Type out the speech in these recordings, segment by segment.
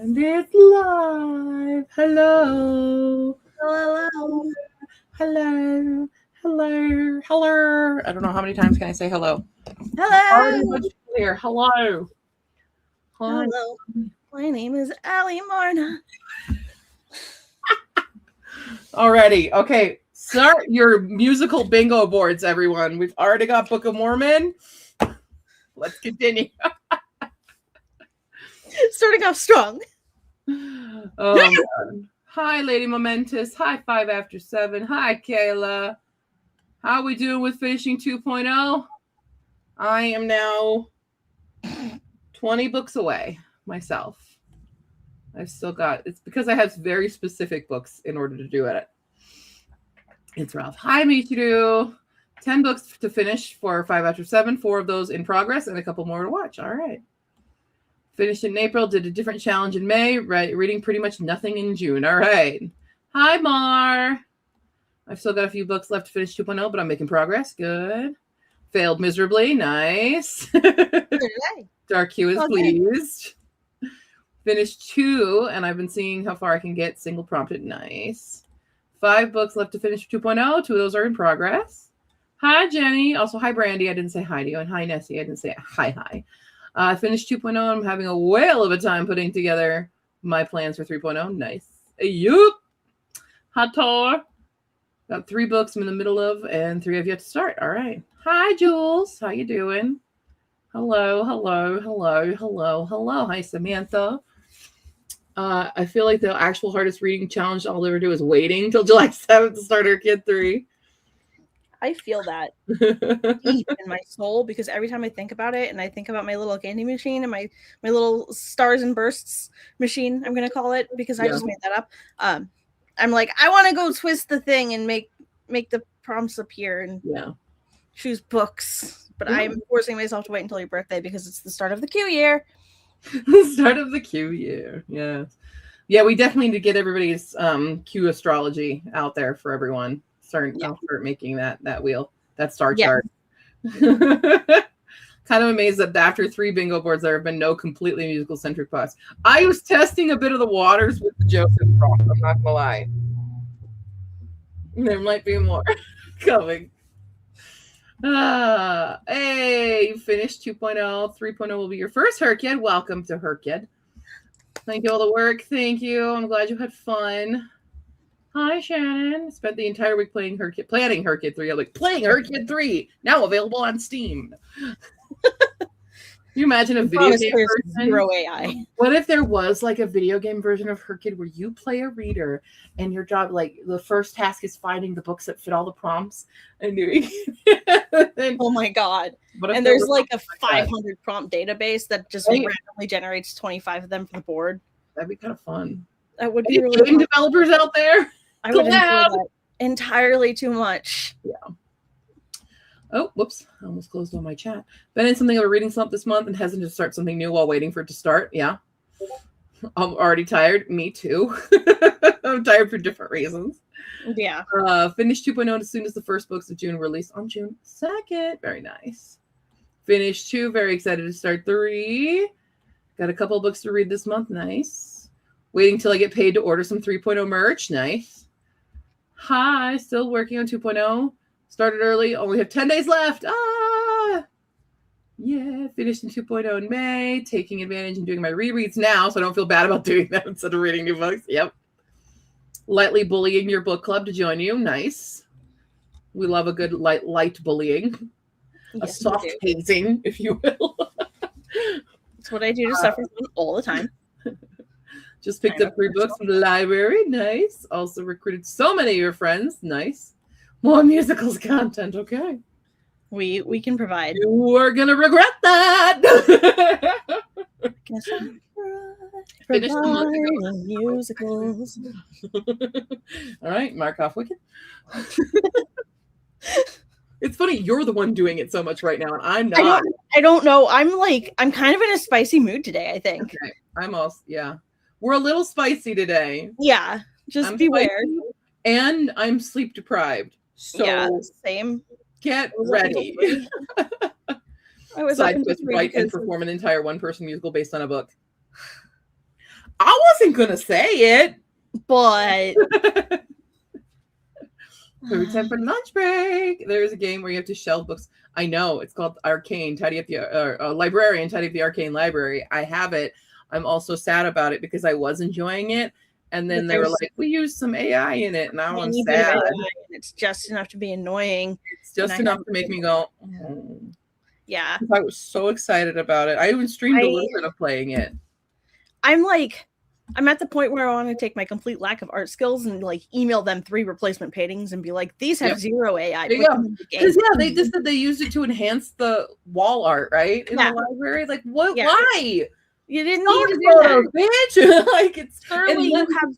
And it's live. Hello. Hello. Hello. Hello. Hello. I don't know how many times can I say hello. Hello. Here. Hello. Hi. Hello. My name is Allie Marna. Alrighty. Okay. Start your musical bingo boards, everyone. We've already got Book of Mormon. Let's continue. Starting off strong. Oh, God. Hi, Lady Momentous. Hi, 5 after 7. Hi, Kayla. How we doing with finishing 2.0? I am now 20 books away myself. I've still got, it's because I have very specific books in order to do it. It's rough. Hi, Michiru. 10 books to finish for 5 after 7. 4 of those in progress and a couple more to watch. All right. Finished in April, did a different challenge in May, right? Reading pretty much nothing in June. All right. Hi, Mar. I've still got a few books left to finish 2.0, but I'm making progress. Good. Failed miserably. Nice. Dark Hue is pleased. Finished 2, and I've been seeing how far I can get single prompted. Nice. 5 books left to finish 2.0. 2 of those are in progress. Hi, Jenny. Also, hi, Brandy. I didn't say hi to you. And hi, Nessie. I didn't say hi. I finished 2.0. I'm having a whale of a time putting together my plans for 3.0. Nice. Yup. Hator. Got 3 books I'm in the middle of, and 3 have yet to start. All right. Hi, Jules. How you doing? Hello. Hi, Samantha. I feel like the actual hardest reading challenge I'll ever do is waiting till July 7th to start HRCYED 3. I feel that deep in my soul because every time I think about it and I think about my little candy machine and my little stars and bursts machine, I'm going to call it because I just made that up. I'm like, I want to go twist the thing and make the prompts appear and choose books. But I'm forcing myself to wait until your birthday because it's the start of the Q year. The start of the Q year. Yeah, we definitely need to get everybody's Q astrology out there for everyone. I'll start making that wheel, that star chart. Kind of amazed that after 3 bingo boards, there have been no completely musical centric pods. I was testing a bit of the waters with the Joseph prompt. I'm not gonna lie. There might be more coming. Hey, you finished 2.0. 3.0 will be your first HRCYED. Welcome to HRCYED. Thank you all the work. Thank you. I'm glad you had fun. Hi, Shannon. Spent the entire week planning HRCYED 3. I'm like, playing HRCYED 3, now available on Steam. Can you imagine a video game version? Zero AI. What if there was like a video game version of HRCYED where you play a reader and your job, like the first task is finding the books that fit all the prompts and doing oh my God. And there's like a 500 prompt database that just randomly generates 25 of them for the board. That'd be kind of fun. That would be really game developers out there. I would enjoy that entirely too much. Yeah. Oh, whoops. I almost closed on my chat. Been in something of a reading slump this month and hesitant to start something new while waiting for it to start. Yeah. I'm already tired. Me too. I'm tired for different reasons. Yeah. Finished 2.0 as soon as the first books of June released on June 2nd. Very nice. Finished 2. Very excited to start 3. Got a couple of books to read this month. Nice. Waiting till I get paid to order some 3.0 merch. Nice. Hi. Still working on 2.0. Started early. Only have 10 days left. Yeah. Finished in 2.0 in May. Taking advantage and doing my rereads now, so I don't feel bad about doing that instead of reading new books. Yep. Lightly bullying your book club to join you. Nice. We love a good light bullying. Yes, a soft hazing, if you will. That's what I do to suffer from all the time. Just picked up 3 books from the library. Nice. Also recruited so many of your friends. Nice. More musicals content. Okay. We can provide. You are going to regret that. Guess I'm providing musicals. All right. Mark off Wicked. It's funny. You're the one doing it so much right now, and I'm not. I don't know. I'm kind of in a spicy mood today, I think. Okay. I'm also, we're a little spicy today. Yeah. Just beware. Spicy, and I'm sleep deprived. So same. Get ready. I was write and perform an entire one-person musical based on a book. I'll wasn't gonna say it, but every time for lunch break, there's a game where you have to shelve books. I know, it's called Arcane, tidy up the librarian, tidy up the arcane library. I have it. I'm also sad about it because I was enjoying it, and then they were like, "We used some AI in it," and now I'm sad. It's just enough to be annoying. It's just enough to make me go, oh. Yeah. I was so excited about it. I even streamed a little bit of playing it. I'm at the point where I want to take my complete lack of art skills and like email them 3 replacement paintings and be like, these have 0 AI. Because they just said they used it to enhance the wall art, right? In the library. Like, what? Yeah. Why? You didn't need to do that, bitch. Like, it's certainly you have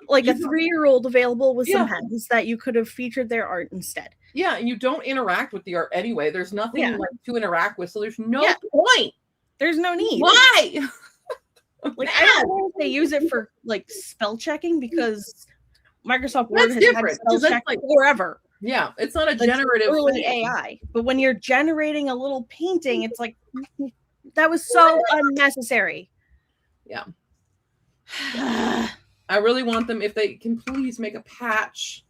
like a 3-year-old available with some pens that you could have featured their art instead. Yeah, and you don't interact with the art anyway. There's nothing like to interact with, so there's no point. There's no need. Why? Like, I don't know if they use it for like spell checking because Microsoft Word has had spell check forever. Yeah, it's not a generative early AI. But when you're generating a little painting, it's like that was so unnecessary. Yeah. I really want them, if they can please make a patch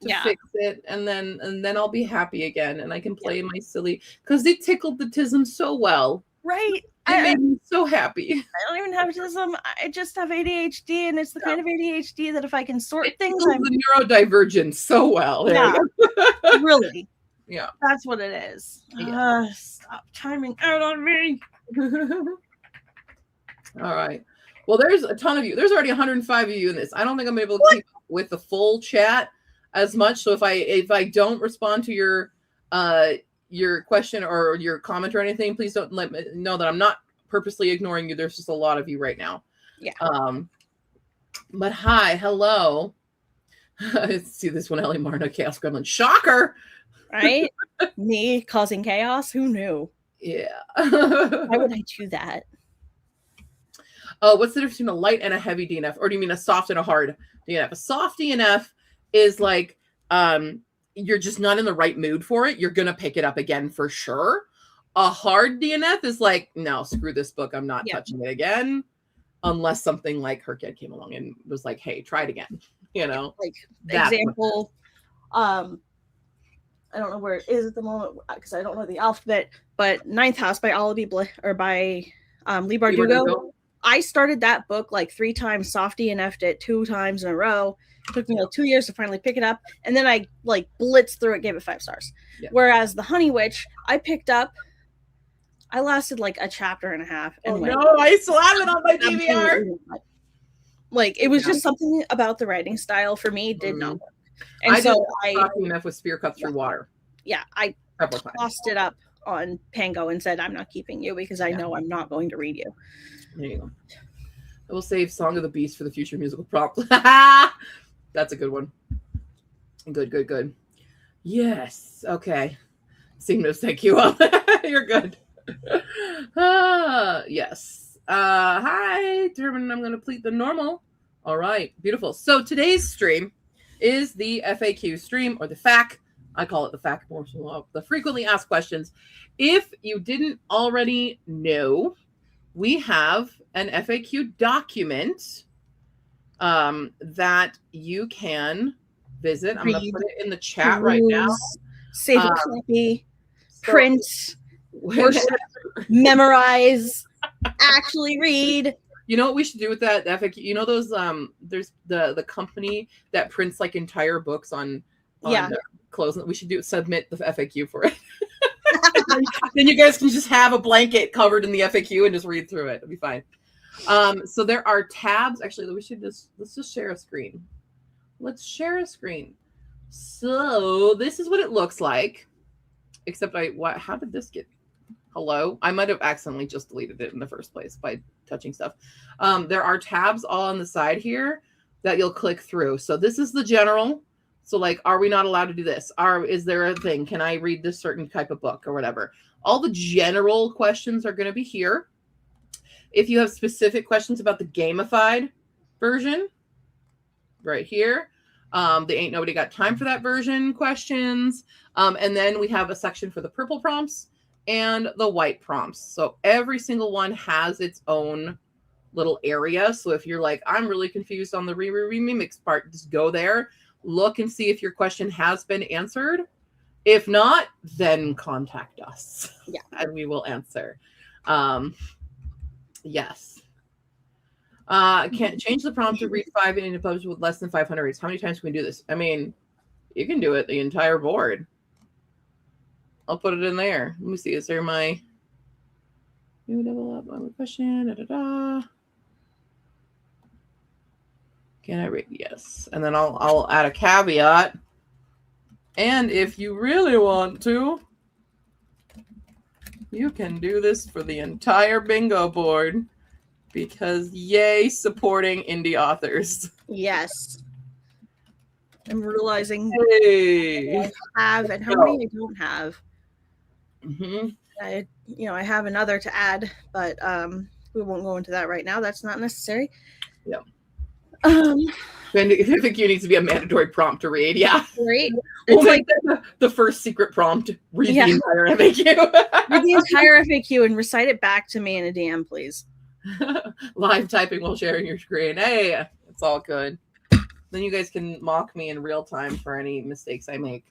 to fix it, and then I'll be happy again and I can play my silly, because they tickled the tism so well. Right. It made me so happy. I don't even have autism. I just have ADHD, and it's the kind of ADHD that if I can sort things, I'm the neurodivergence so well. Yeah, really. Yeah, that's what it is. Yeah. Stop timing out on me. All right. Well, there's a ton of you. There's already 105 of you in this. I don't think I'm able to keep up with the full chat as much. So if I don't respond to your question or your comment or anything, please don't let me know that I'm not purposely ignoring you. There's just a lot of you right now. Yeah. But hi, hello. See this one, Ellie Marna, Chaos Gremlin. Shocker. Right? Me causing chaos? Who knew? Yeah. Why would I do that? What's the difference between a light and a heavy DNF? Or do you mean a soft and a hard DNF? A soft DNF is like you're just not in the right mood for it. You're going to pick it up again for sure. A hard DNF is like, no, screw this book. I'm not touching it again. Unless something like HRCYED came along and was like, hey, try it again. You know? Like, example, I don't know where it is at the moment because I don't know the alphabet, but Ninth House by Lee Bardugo. I started that book like 3 times, soft DNF'd it 2 times in a row. It took me like 2 years to finally pick it up, and then I like blitzed through it, gave it 5 stars. Yeah. Whereas the Honey Witch, I picked up. I lasted like a chapter and a half. And no, I still have it on my DVR. Like it was just something about the writing style for me did not work. And I enough with Spear Cut Through Water. Yeah, I tossed it up on Pango and said, I'm not keeping you because I know I'm not going to read you. There you go. I will save Song of the Beast for the future musical prompt. That's a good one. Good. Yes. Okay. Seamless, thank you. You're good. Yes. Hi, Dermot. I'm going to plead the normal. All right. Beautiful. So today's stream is the FAQ stream, or the FAQ. I call it the FAQ more so the frequently asked questions. If you didn't already know, we have an FAQ document that you can visit. I'm going to put it in the chat right now. Save a copy, print, worship, memorize, actually read. You know what we should do with that FAQ? You know those there's the company that prints like entire books on clothes. We should submit the FAQ for it. Then you guys can just have a blanket covered in the FAQ and just read through it. It'll be fine. So there are tabs. Actually, let's just share a screen. Let's share a screen. So this is what it looks like. Except how did this get? Hello? I might have accidentally just deleted it in the first place by touching stuff. There are tabs all on the side here that you'll click through. So this is the general. So like, are we not allowed to do this? Is there a thing? Can I read this certain type of book or whatever? All the general questions are going to be here. If you have specific questions about the gamified version, right here, the Ain't Nobody Got Time for That version questions. And then we have a section for the purple prompts and the white prompts. So every single one has its own little area. So if you're like, I'm really confused on the remix part, just go there, look and see if your question has been answered. If not, then contact us. Yeah. And we will answer. Yes. Can't change the prompt to read 5 in pubs with less than 500 reads. How many times can we do this? I mean, you can do it the entire board. I'll put it in there. Let me see. Is there my new level up on the question? Da, da, da. Can I read? Yes. And then I'll add a caveat. And if you really want to, you can do this for the entire bingo board, because yay, supporting indie authors. Yes. I'm realizing Hey. I have and how many I don't have. Mm-hmm. I have another to add, but we won't go into that right now. That's not necessary. Yeah. And I think you need to be a mandatory prompt to read. Yeah. Right. We'll make the first secret prompt. Read the entire FAQ. Read the entire FAQ and recite it back to me in a DM, please. Live typing while sharing your screen. Hey, it's all good. Then you guys can mock me in real time for any mistakes I make.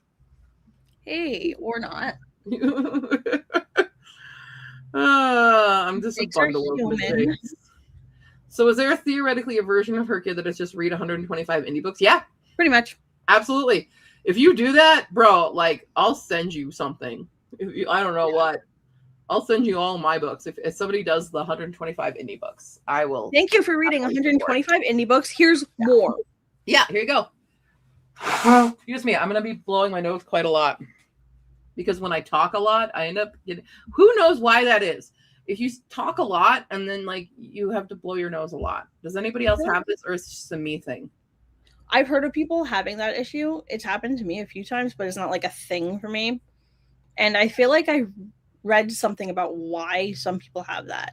Hey, or not. I'm just Mistakes a bundle of mistakes. So is there theoretically a version of Herkia that is just read 125 indie books? Yeah. Pretty much. Absolutely. If you do that, bro, like, I'll send you something. I don't know what. I'll send you all my books. If somebody does the 125 indie books, I will. Thank you for reading 125 indie books. Here's more. Yeah, here you go. Excuse me. I'm going to be blowing my nose quite a lot, because when I talk a lot, I end up getting, who knows why that is? If you talk a lot and then like you have to blow your nose a lot. Does anybody else have this, or is it just a me thing? I've heard of people having that issue. It's happened to me a few times, but it's not like a thing for me. And I feel like I read something about why some people have that,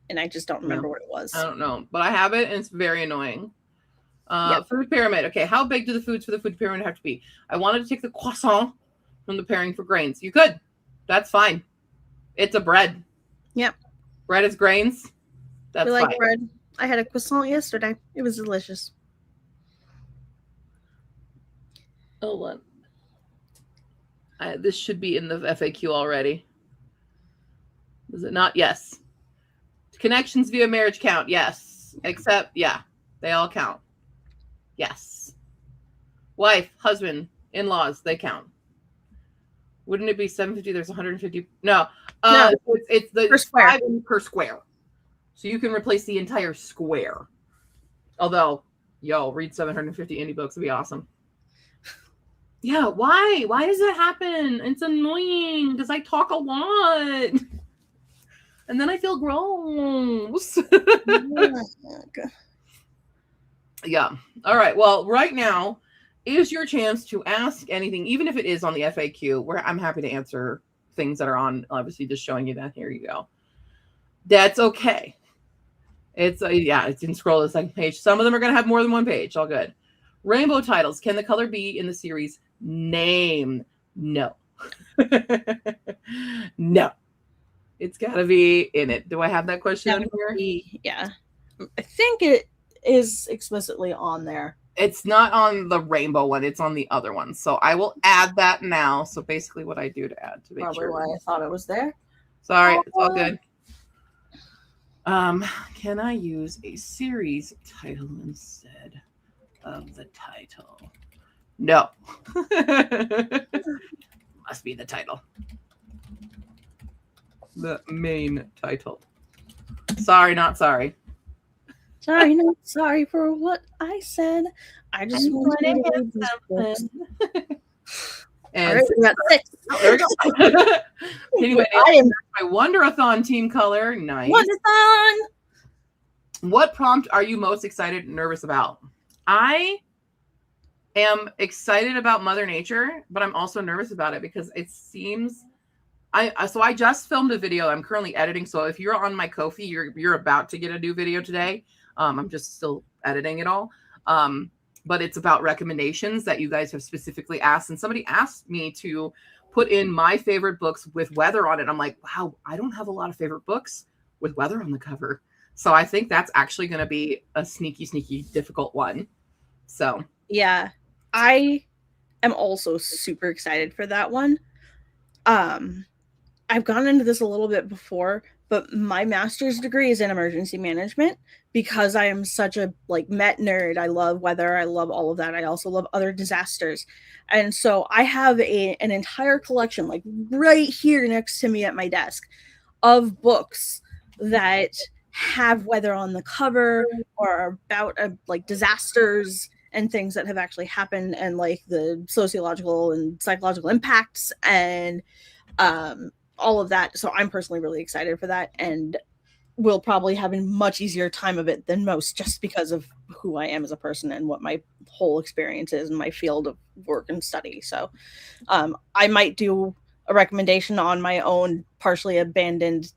and I just don't remember what it was. I don't know, but I have it, and it's very annoying. Food pyramid. Okay, how big do the foods for the food pyramid have to be? I wanted to take the croissant from the pairing for grains. You could. That's fine. It's a bread. Yep. Bread is grains. That's fine. Bread. I had a croissant yesterday. It was delicious. Oh, this should be in the FAQ already. Is it not? Yes. Connections via marriage count. Yes. Except, yeah, they all count. Yes. Wife, husband, in-laws, they count. Wouldn't it be 750? There's 150. No. It's the per square. 5 per square. So you can replace the entire square. Although, read 750 indie books would be awesome. Yeah, why? Why does that happen? It's annoying because I talk a lot. And then I feel gross. Yeah. All right. Well, right now is your chance to ask anything, even if it is on the FAQ, where I'm happy to answer things that are on, obviously just showing you that. Here you go. That's okay. It's it didn't scroll to the second page. Some of them are going to have more than one page. All good. Rainbow titles. Can the color be in the series name? No. No. It's got to be in it. Do I have that question on here? Yeah. I think it is explicitly on there. It's not on the rainbow one. It's on the other one. So I will add that now. So basically what I do to add to make Probably why I thought it was there. Sorry. It's all good. Can I use a series title instead of the title? No. Must be the title. The main title. Sorry, not sorry. Sorry, not sorry for what I said. I just wanted to read these books. And right, we got 6. Oh, there we go. Anyway, I am my Wonderathon team color. Nice. Wonderathon. What prompt are you most excited and nervous about? I am excited about Mother Nature, but I'm also nervous about it because it seems I just filmed a video. I'm currently editing. So if you're on my Ko-fi, you're about to get a new video today. I'm just still editing it all. But it's about recommendations that you guys have specifically asked. And somebody asked me to put in my favorite books with weather on it. I'm like, wow, I don't have a lot of favorite books with weather on the cover. So I think that's actually going to be a sneaky difficult one. So yeah, I am also super excited for that one. I've gone into this a little bit before, but my master's degree is in emergency management because I am such a met nerd. I love weather. I love all of that. I also love other disasters. And so I have an entire collection right here next to me at my desk of books that have weather on the cover or about disasters and things that have actually happened and the sociological and psychological impacts and all of that. So I'm personally really excited for that and will probably have a much easier time of it than most just because of who I am as a person and what my whole experience is in my field of work and study. So I might do a recommendation on my own partially abandoned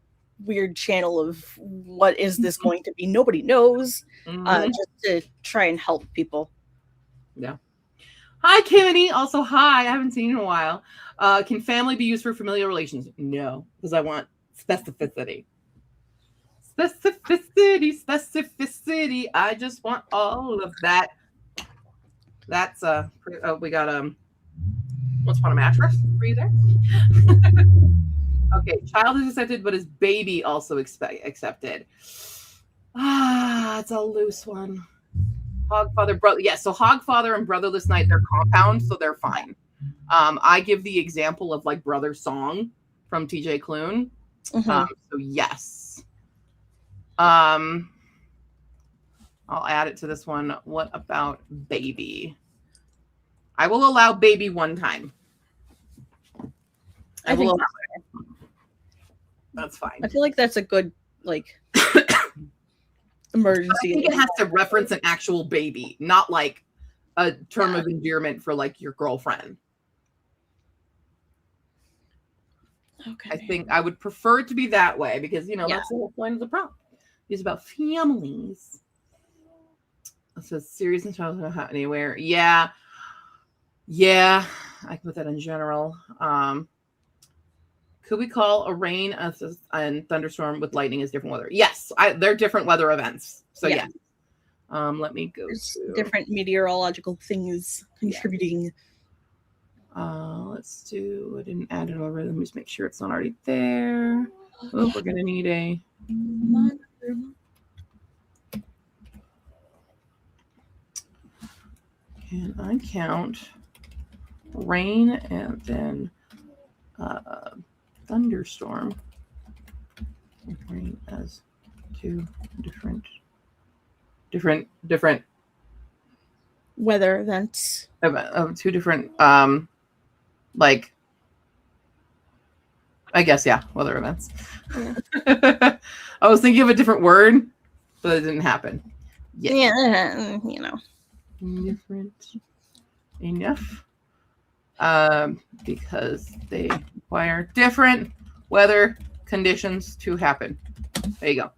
weird channel of what is this going to be? Nobody knows. Just to try and help people. Yeah. Hi, Kimmy. Also, hi. I haven't seen you in a while. Can family be used for familial relations? No, because I want specificity. Specificity. I just want all of that. That's we got once upon a mattress. Were you there? Okay, child is accepted, but is baby also accepted? It's a loose one. Hogfather, brother. Yeah, so Hogfather and Brotherless Night, they're compound, so they're fine. I give the example of Brother Song from TJ Klune. So yes. I'll add it to this one. What about baby? I will allow baby one time. I will allow it. That's fine. I feel like that's a good emergency. I think it has to reference an actual baby, not a term of endearment for your girlfriend. Okay. I think I would prefer it to be that way because that's the whole point of the prompt. It's about families. It says serious and childhood not anywhere. Yeah. I can put that in general. Could we call a rain and thunderstorm with lightning as different weather? Yes, they're different weather events. So yeah. Let me go to different meteorological things contributing. Let's do. I didn't add it over. Let me just make sure it's not already there. Oh, we're gonna need a. Can I count rain and then thunderstorm? Rain as two different weather events. Two different I guess weather events. Yeah. I was thinking of a different word, but it didn't happen. Yeah, different enough. Because they require different weather conditions to happen. There you go.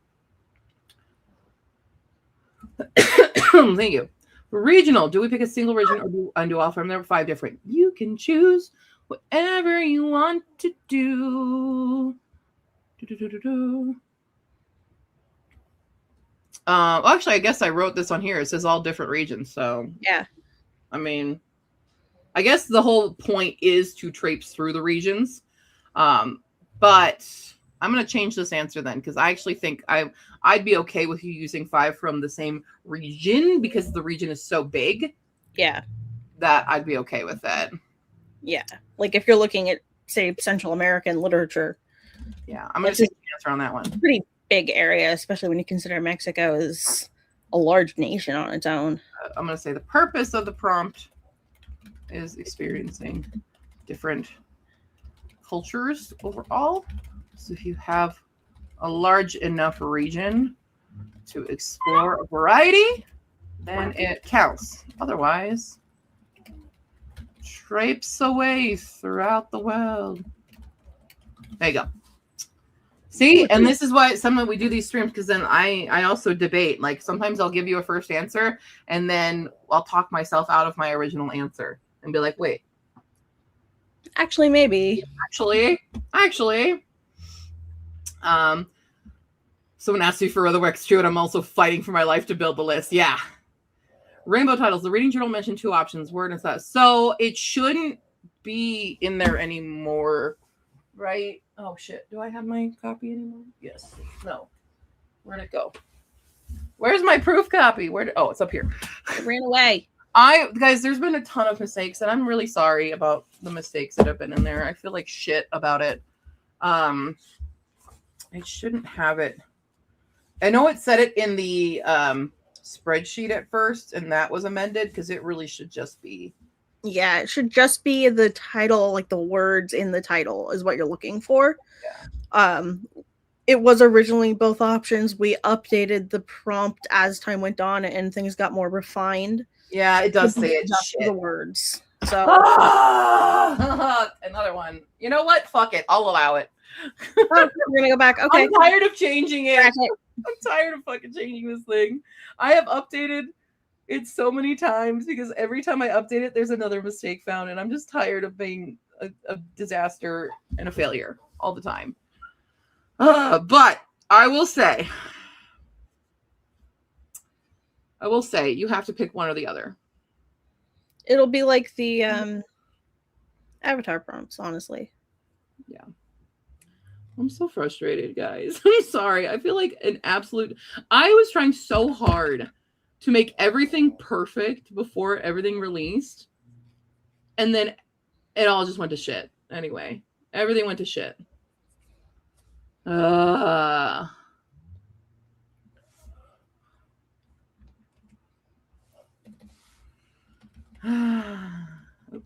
Thank you. Regional. Do we pick a single region or do undo all from? There are 5 different. You can choose whatever you want to do. Actually, I guess I wrote this on here. It says all different regions. So yeah. I mean, I guess the whole point is to traipse through the regions. But I'm going to change this answer then because I actually think I'd be okay with you using 5 from the same region because the region is so big. Yeah. That I'd be okay with that. Yeah. If you're looking at, say, Central American literature. Yeah. I'm going to change the answer on that one. Pretty big area, especially when you consider Mexico is a large nation on its own. I'm going to say the purpose of the prompt is experiencing different cultures overall. So if you have a large enough region to explore a variety, then it counts. Otherwise, traipse away throughout the world. There you go. See, and this is why sometimes we do these streams because then I also debate. Sometimes I'll give you a first answer and then I'll talk myself out of my original answer and be like, wait. Actually, maybe. Actually. Someone asked me for other works too, and I'm also fighting for my life to build the list. Yeah. Rainbow titles. The reading journal mentioned 2 options, word and stuff. So it shouldn't be in there anymore, right? Oh shit. Do I have my copy anymore? Yes. No. Where'd it go? Where's my proof copy? Oh, it's up here. It ran away. Guys, there's been a ton of mistakes, and I'm really sorry about the mistakes that have been in there. I feel like shit about it. I shouldn't have it. I know it said it in the spreadsheet at first, and that was amended because it really should just be. Yeah, it should just be the title, like the words in the title is what you're looking for. Yeah. It was originally both options. We updated the prompt as time went on, and things got more refined. Yeah, it does say it. Just the words. So another one. You know what? Fuck it. I'll allow it. We're gonna go back. Okay. I'm tired of changing it. I'm tired of fucking changing this thing. I have updated it so many times because every time I update it, there's another mistake found, and I'm just tired of being a disaster and a failure all the time. But I will say you have to pick one or the other. It'll be like the avatar prompts, honestly. Yeah. I'm so frustrated, guys. I'm sorry. I feel like I was trying so hard to make everything perfect before everything released. And then it all just went to shit. Anyway, everything went to shit. Oops,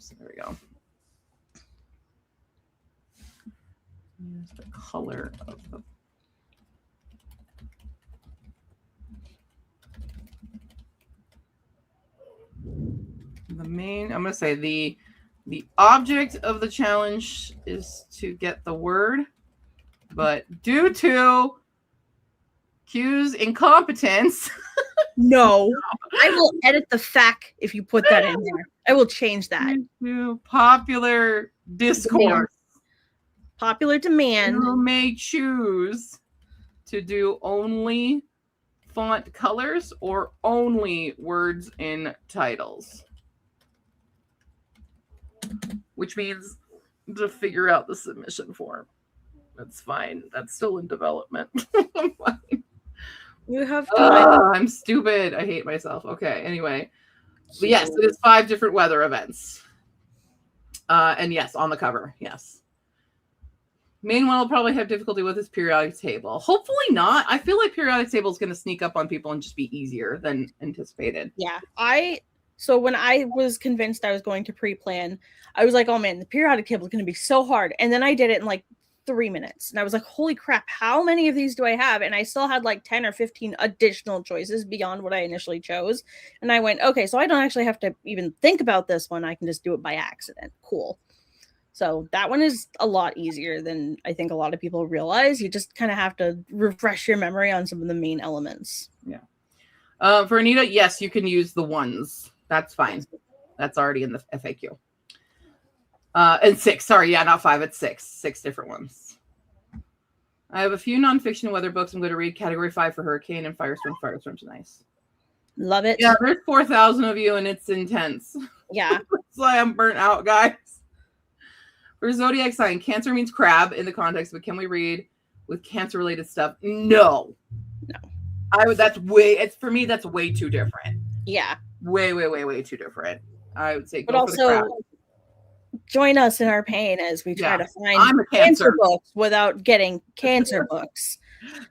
there we go. Here's the color of the main. I'm going to say the object of the challenge is to get the word, but due to Q's incompetence. No, I will edit the fact if you put that in there. I will change that. Popular discourse. Popular demand. You may choose to do only font colors or only words in titles. Which means to figure out the submission form. That's fine. That's still in development. I'm fine. You have time. I'm stupid. I hate myself. Okay, anyway. But yes, it is 5 different weather events. And yes, on the cover. Yes. Main one will probably have difficulty with his periodic table. Hopefully not. I feel like periodic table is going to sneak up on people and just be easier than anticipated. Yeah. So when I was convinced I was going to pre-plan, I was like, oh man, the periodic table is going to be so hard. And then I did it in like 3 minutes. And I was like, holy crap, how many of these do I have? And I still had like 10 or 15 additional choices beyond what I initially chose. And I went, okay, so I don't actually have to even think about this one. I can just do it by accident. Cool. So that one is a lot easier than I think a lot of people realize. You just kind of have to refresh your memory on some of the main elements. Yeah. For Anita, yes, you can use the ones. That's fine. That's already in the FAQ. And 6, sorry, yeah, not 5, it's 6. 6 different ones. I have a few nonfiction weather books I'm going to read. Category 5 for Hurricane and Firestorm. Firestorm's nice. Love it. Yeah, there's 4,000 of you, and it's intense. Yeah. That's why I'm burnt out, guys. For Zodiac sign, Cancer means crab in the context, but can we read with Cancer-related stuff? No. For me, that's way too different. Yeah. Way too different. I would say but also join us in our pain as we try to find cancer books without getting cancer books.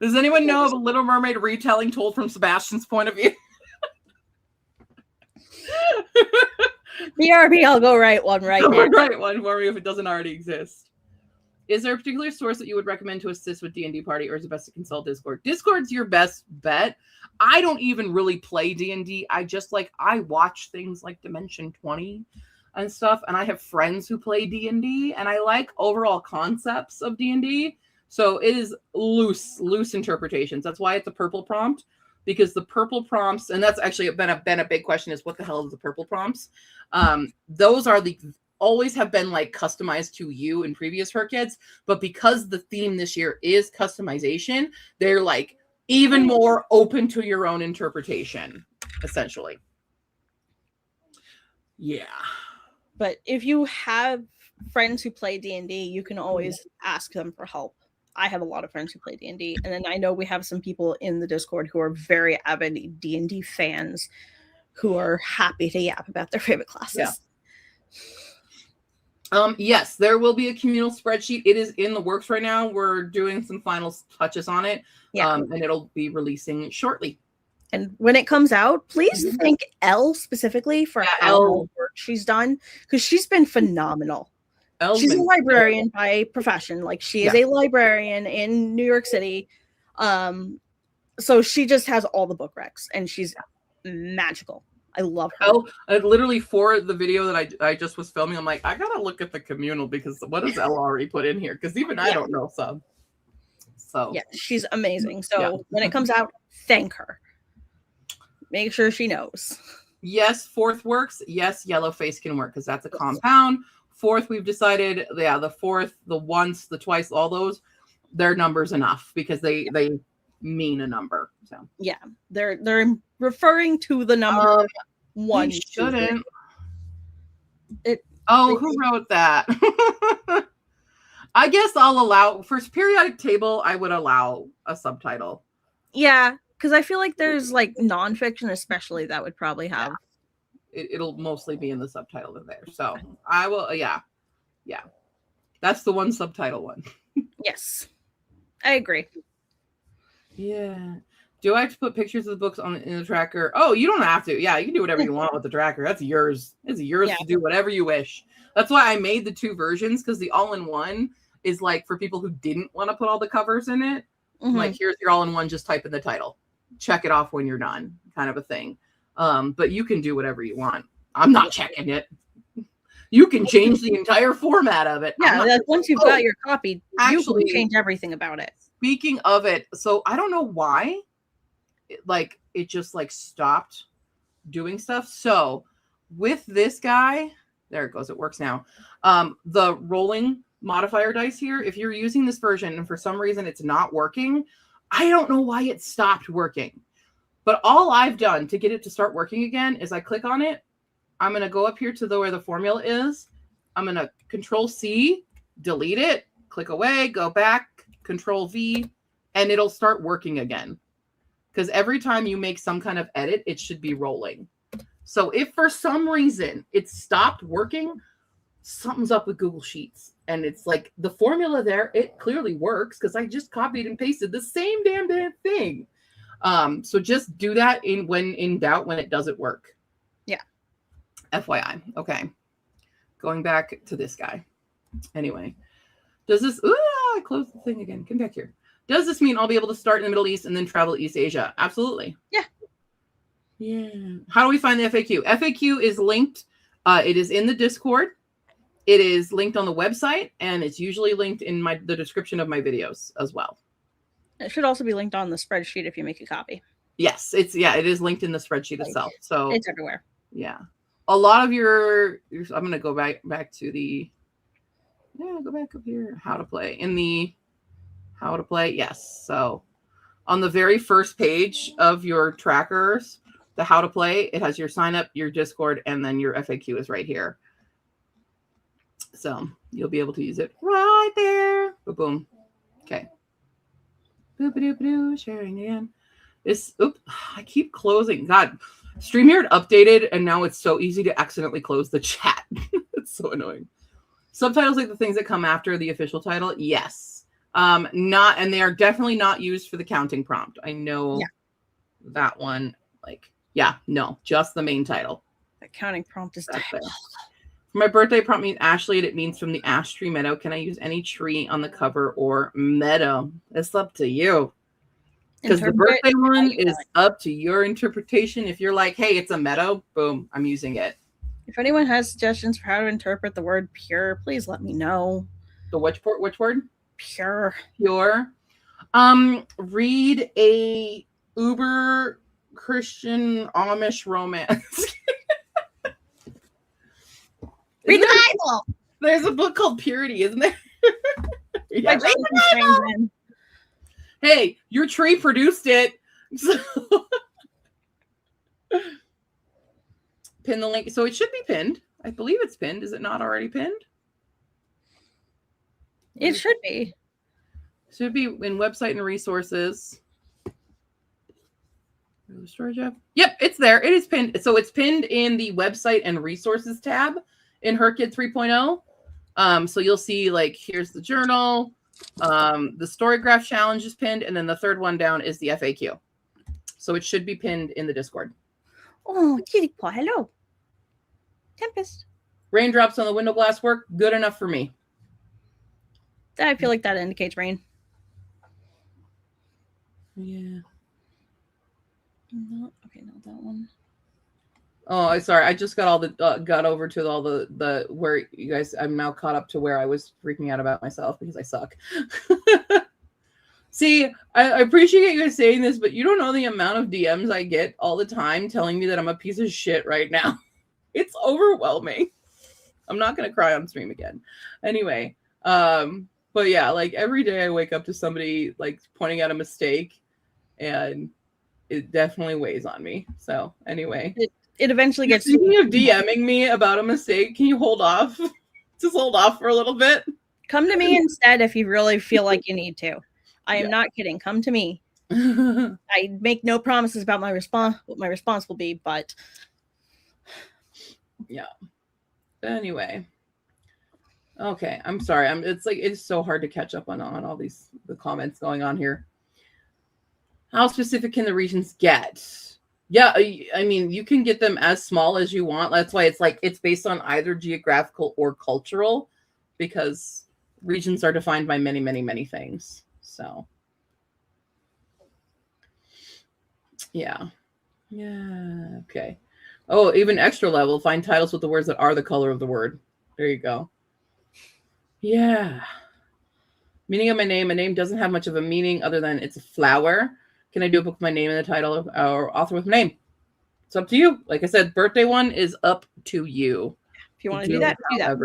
Does anyone know of a Little Mermaid retelling told from Sebastian's point of view? BRB, I'll go write one right now. Write one for me if it doesn't already exist. Is there a particular source that you would recommend to assist with D&D party, or is it best to consult Discord? Discord's your best bet. I don't even really play D&D. I watch things like Dimension 20 and stuff, and I have friends who play D&D, and I like overall concepts of D&D. So it is loose interpretations. That's why it's a purple prompt, because the purple prompts, and that's actually been a big question, is what the hell is the purple prompts? Those are always have been like customized to you in previous HRCYEDs, but because the theme this year is customization, they're like even more open to your own interpretation, essentially. Yeah. But if you have friends who play D&D, you can always ask them for help. I have a lot of friends who play D&D, and then I know we have some people in the Discord who are very avid D&D fans who are happy to yap about their favorite classes. Yeah. Yes, there will be a communal spreadsheet. It is in the works right now. We're doing some final touches on it, and it'll be releasing shortly. And when it comes out, please thank Elle specifically for how much work she's done, because she's been phenomenal. She's a librarian by profession. Like, she is a librarian in New York City. So she just has all the book recs, and she's magical. I love her. Literally for the video that I just was filming, I'm like, I gotta look at the communal, because what does Elle already put in here? Because even I don't know some. So yeah, she's amazing. So when it comes out, thank her. Make sure she knows. Yes, fourth works. Yes, yellow face can work because that's a compound. Fourth, we've decided, the fourth, the once, the twice, all those, their numbers enough because they mean a number. So yeah, they're referring to the number one. Shouldn't. Who wrote that? I guess I'll allow for periodic table. I would allow a subtitle. Yeah. Because I feel like there's like nonfiction, especially, that would probably have. It'll mostly be in the subtitle in there. So I will. Yeah. That's the one subtitle one. Yes, I agree. Yeah. Do I have to put pictures of the books in the tracker? Oh, you don't have to. Yeah, you can do whatever you want with the tracker. That's yours. It's yours to do whatever you wish. That's why I made the two versions, because the all-in-one is like for people who didn't want to put all the covers in it. Like, here's your all-in-one. Just type in the title. Check it off when you're done, kind of a thing. But you can do whatever you want. I'm not checking it. You can change the entire format of it. Yeah, once you've got your copy, you can change everything about it. Speaking of it, so I don't know why, it just stopped doing stuff. So with this guy, there it goes. It works now. The rolling modifier dice here, if you're using this version and for some reason it's not working, I don't know why it stopped working, but all I've done to get it to start working again is I click on it. I'm going to go up here to where the formula is. I'm going to Control-C, delete it, click away, go back, Control-V, and it'll start working again. Because every time you make some kind of edit, it should be rolling. So if for some reason it stopped working, something's up with Google Sheets. And it's like the formula there, it clearly works because I just copied and pasted the same damn thing. So just do that when in doubt, when it doesn't work. Yeah. FYI. Okay. Going back to this guy. Anyway, does this, I closed the thing again. Come back here. Does this mean I'll be able to start in the Middle East and then travel to East Asia? Absolutely. Yeah. Yeah. How do we find the FAQ? FAQ is linked. It is in the Discord. It is linked on the website, and it's usually linked in the description of my videos as well. It should also be linked on the spreadsheet if you make a copy. Yes, it is linked in the spreadsheet itself. So it's everywhere. Yeah. A lot of I'm going to go back to the, go back up here. How to play. In the how to play, yes. So on the very first page of your trackers, the how to play, it has your sign up, your Discord, and then your FAQ is right here. So you'll be able to use it right there. Boom, boom. Okay. Boop-a-doop-a-doo, sharing again. I keep closing. God, StreamYard updated, and now it's so easy to accidentally close the chat. It's so annoying. Subtitles like the things that come after the official title, yes. Not, and they are definitely not used for the counting prompt. I know that one. No, just the main title. The counting prompt is My birthday prompt means Ashley, and it means from the ash tree meadow. Can I use any tree on the cover or meadow? It's up to you. Because the birthday one is up to your interpretation. If you're like, hey, it's a meadow, boom, I'm using it. If anyone has suggestions for how to interpret the word pure, please let me know. The which word? Pure. Pure. Read a uber Christian Amish romance. Read the Bible. There's a book called Purity, isn't there? Yeah, read the Bible. Hey, your tree produced it. So pin the link. So it should be pinned. I believe it's pinned. Is it not already pinned? It should be. Should be in website and resources. The storage app. Yep, it's there. It is pinned. So it's pinned in the website and resources tab in HRCYED 3.0. So you'll see like here's the journal. The story graph challenge is pinned, and then the third one down is the FAQ. So it should be pinned in the Discord. Oh, kitty paw, hello. Tempest. Raindrops on the window glass work. Good enough for me. I feel like that indicates rain. Yeah. No, okay, not that one. Oh, I'm sorry. I just got all the got over to all the where you guys. I'm now caught up to where I was freaking out about myself because I suck. See, I appreciate you guys saying this, but you don't know the amount of DMs I get all the time telling me that I'm a piece of shit right now. It's overwhelming. I'm not gonna cry on stream again. Anyway, but yeah, like every day I wake up to somebody like pointing out a mistake, and it definitely weighs on me. So anyway. It eventually gets. Speaking of DMing me about a mistake, can you hold off? Just hold off for a little bit. Come to me instead if you really feel like you need to. I am not kidding. Come to me. I make no promises about my response, what my response will be, but yeah. Anyway. Okay, I'm sorry. It's so hard to catch up on all the comments going on here. How specific can the regions get? Yeah, I mean, you can get them as small as you want. That's why it's based on either geographical or cultural, because regions are defined by many, many, many things. So, yeah. Okay. Oh, even extra level, find titles with the words that are the color of the word. There you go. Yeah. Meaning of my name. My name doesn't have much of a meaning other than it's a flower. Can I do a book with my name in the title or author with my name? It's up to you. Like I said, birthday one is up to you. If you want to do that, do that.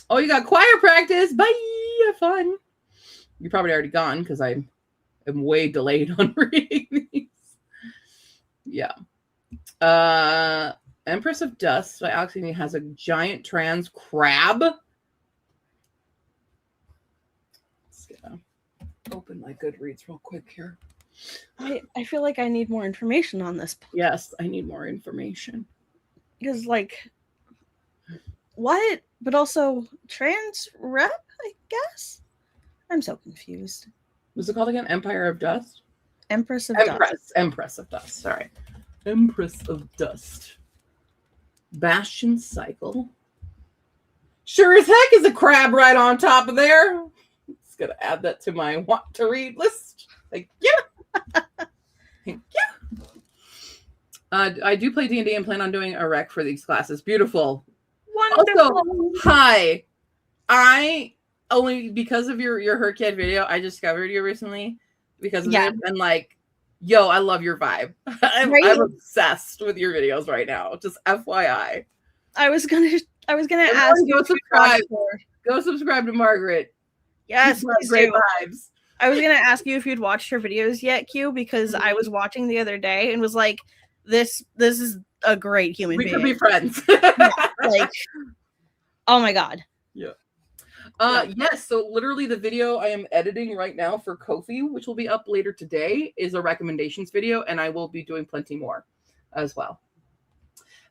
Oh, you got choir practice. Bye. Have fun. You're probably already gone because I am way delayed on reading these. Yeah. Empress of Dust by Alex Amy has a giant trans crab. Let's get open my Goodreads real quick here. I feel like I need more information on this. Yes, I need more information. Because, like, what? But also, trans rep, I guess? I'm so confused. What's it called again? Empire of Dust? Empress of Dust. Empress of Dust, sorry. Empress of Dust. Bastion Cycle. Sure as heck is a crab right on top of there. Just gonna add that to my want to read list. Thank you. Thank you. I do play D&D and plan on doing a rec for these classes. Beautiful. Wonderful. Also, hi. I only because of your HRCYED video, I discovered you recently because of it, and like, yo, I love your vibe. I'm obsessed with your videos right now. Just FYI. I was gonna ask you. Go subscribe to Margaret. Yes, great vibes. I was gonna ask you if you'd watched her videos yet, Q, because I was watching the other day and was like, this is a great human being. We could be friends. Like, oh my god. Yeah. Yes, so literally the video I am editing right now for Ko-fi, which will be up later today, is a recommendations video, and I will be doing plenty more as well.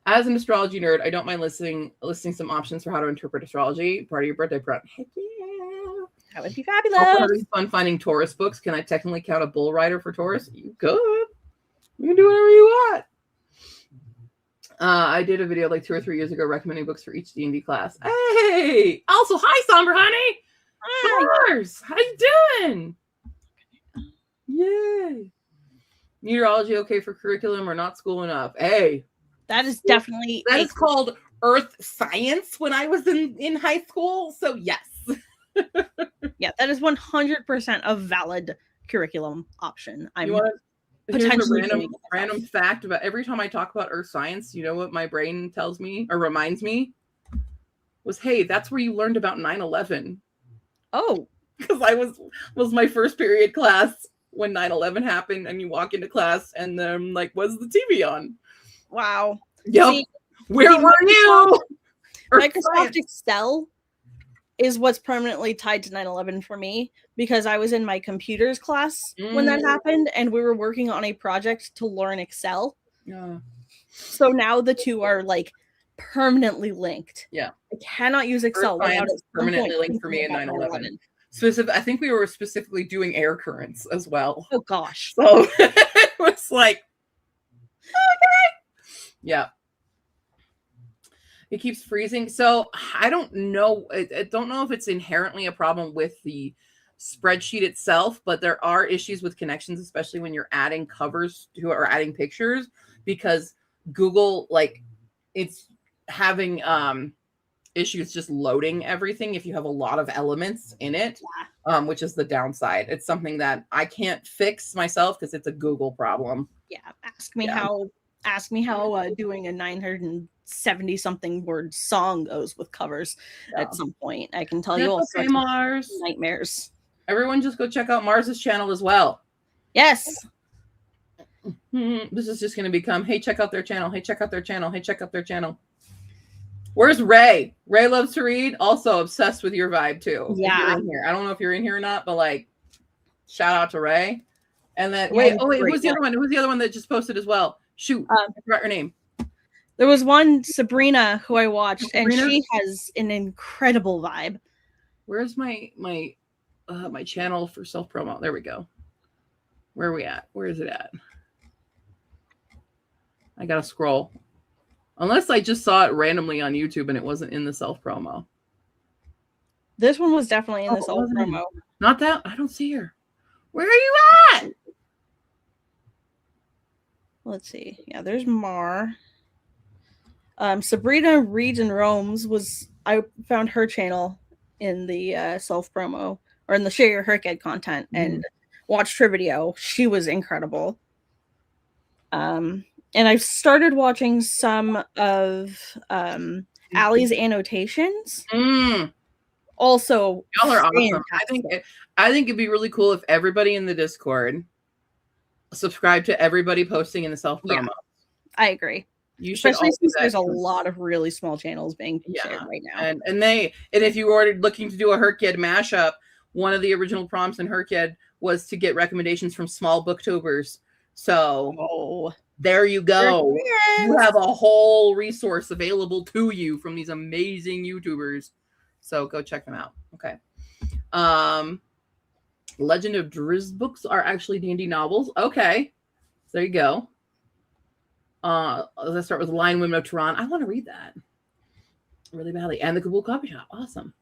As an astrology nerd, I don't mind listing some options for how to interpret astrology. Part of your birthday present. Heck yeah. That would be fabulous. Also having fun finding Taurus books. Can I technically count a bull rider for Taurus? You could. You can do whatever you want. I did a video like 2 or 3 years ago recommending books for each D&D class. Hey! Also, hi, Somber Honey! Hi! How you doing? Yay! Meteorology okay for curriculum or not school enough? Hey! That is definitely... That is called Earth Science when I was in high school, so yes. Yeah, that is 100% a valid curriculum option. Here's a random fact about every time I talk about earth science, you know what my brain tells me or reminds me was, hey, that's where you learned about 9/11. Oh, because I was my first period class when 9/11 happened, and you walk into class and then like, was the TV on? Wow. Yep. See, where were you? Microsoft Excel is what's permanently tied to 9/11 for me, because I was in my computers class when that happened, and we were working on a project to learn Excel. Yeah. So now the two are like permanently linked. Yeah. I cannot use Excel without it permanently linked for me in 9/11. I think we were specifically doing air currents as well. Oh gosh. So it was like, okay. Yeah. It keeps freezing. So I don't know. I don't know if it's inherently a problem with the spreadsheet itself, but there are issues with connections, especially when you're adding covers to or adding pictures, because Google, like, it's having issues just loading everything if you have a lot of elements in it, which is the downside. It's something that I can't fix myself because it's a Google problem. Yeah. Ask me how doing a 970 something word song goes with covers at some point. I can tell you all sorts Mars. of nightmares. Everyone just go check out Mars's channel as well. Yes. This is just going to become, hey, check out their channel. Hey, check out their channel. Hey, check out their channel. Where's Ray? Ray loves to read. Also obsessed with your vibe too. Yeah. In here. I don't know if you're in here or not, but like, shout out to Ray. And then wait, who's the other one? Who's the other one that just posted as well? Shoot, I forgot her name. There was one, Sabrina, who I watched, and she has an incredible vibe. Where's my channel for self promo? There we go. Where are we at? Where is it at? I gotta scroll. Unless I just saw it randomly on YouTube and it wasn't in the self promo. This one was definitely in the self promo. Not that? I don't see her. Where are you at? Let's see. Yeah, there's Mar. Sabrina Reads and Roams I found her channel in the self promo, or in the Share Your HRCYED content, and watched her video. She was incredible. And I've started watching some of Allie's annotations. Also, y'all are awesome. I think it'd be really cool if everybody in the Discord subscribe to everybody posting in the self promo. Yeah, I agree. You should, especially since there's a lot of really small channels being shared right now. And if you were looking to do a HRCYED mashup, one of the original prompts in HRCYED was to get recommendations from small booktubers. So there you go. You have a whole resource available to you from these amazing YouTubers. So go check them out. Okay. Legend of Drizzt books are actually D&D novels. Okay. So there you go. Let's start with Lion Women of Tehran. I want to read that really badly. And the Kabul Coffee Shop. Awesome.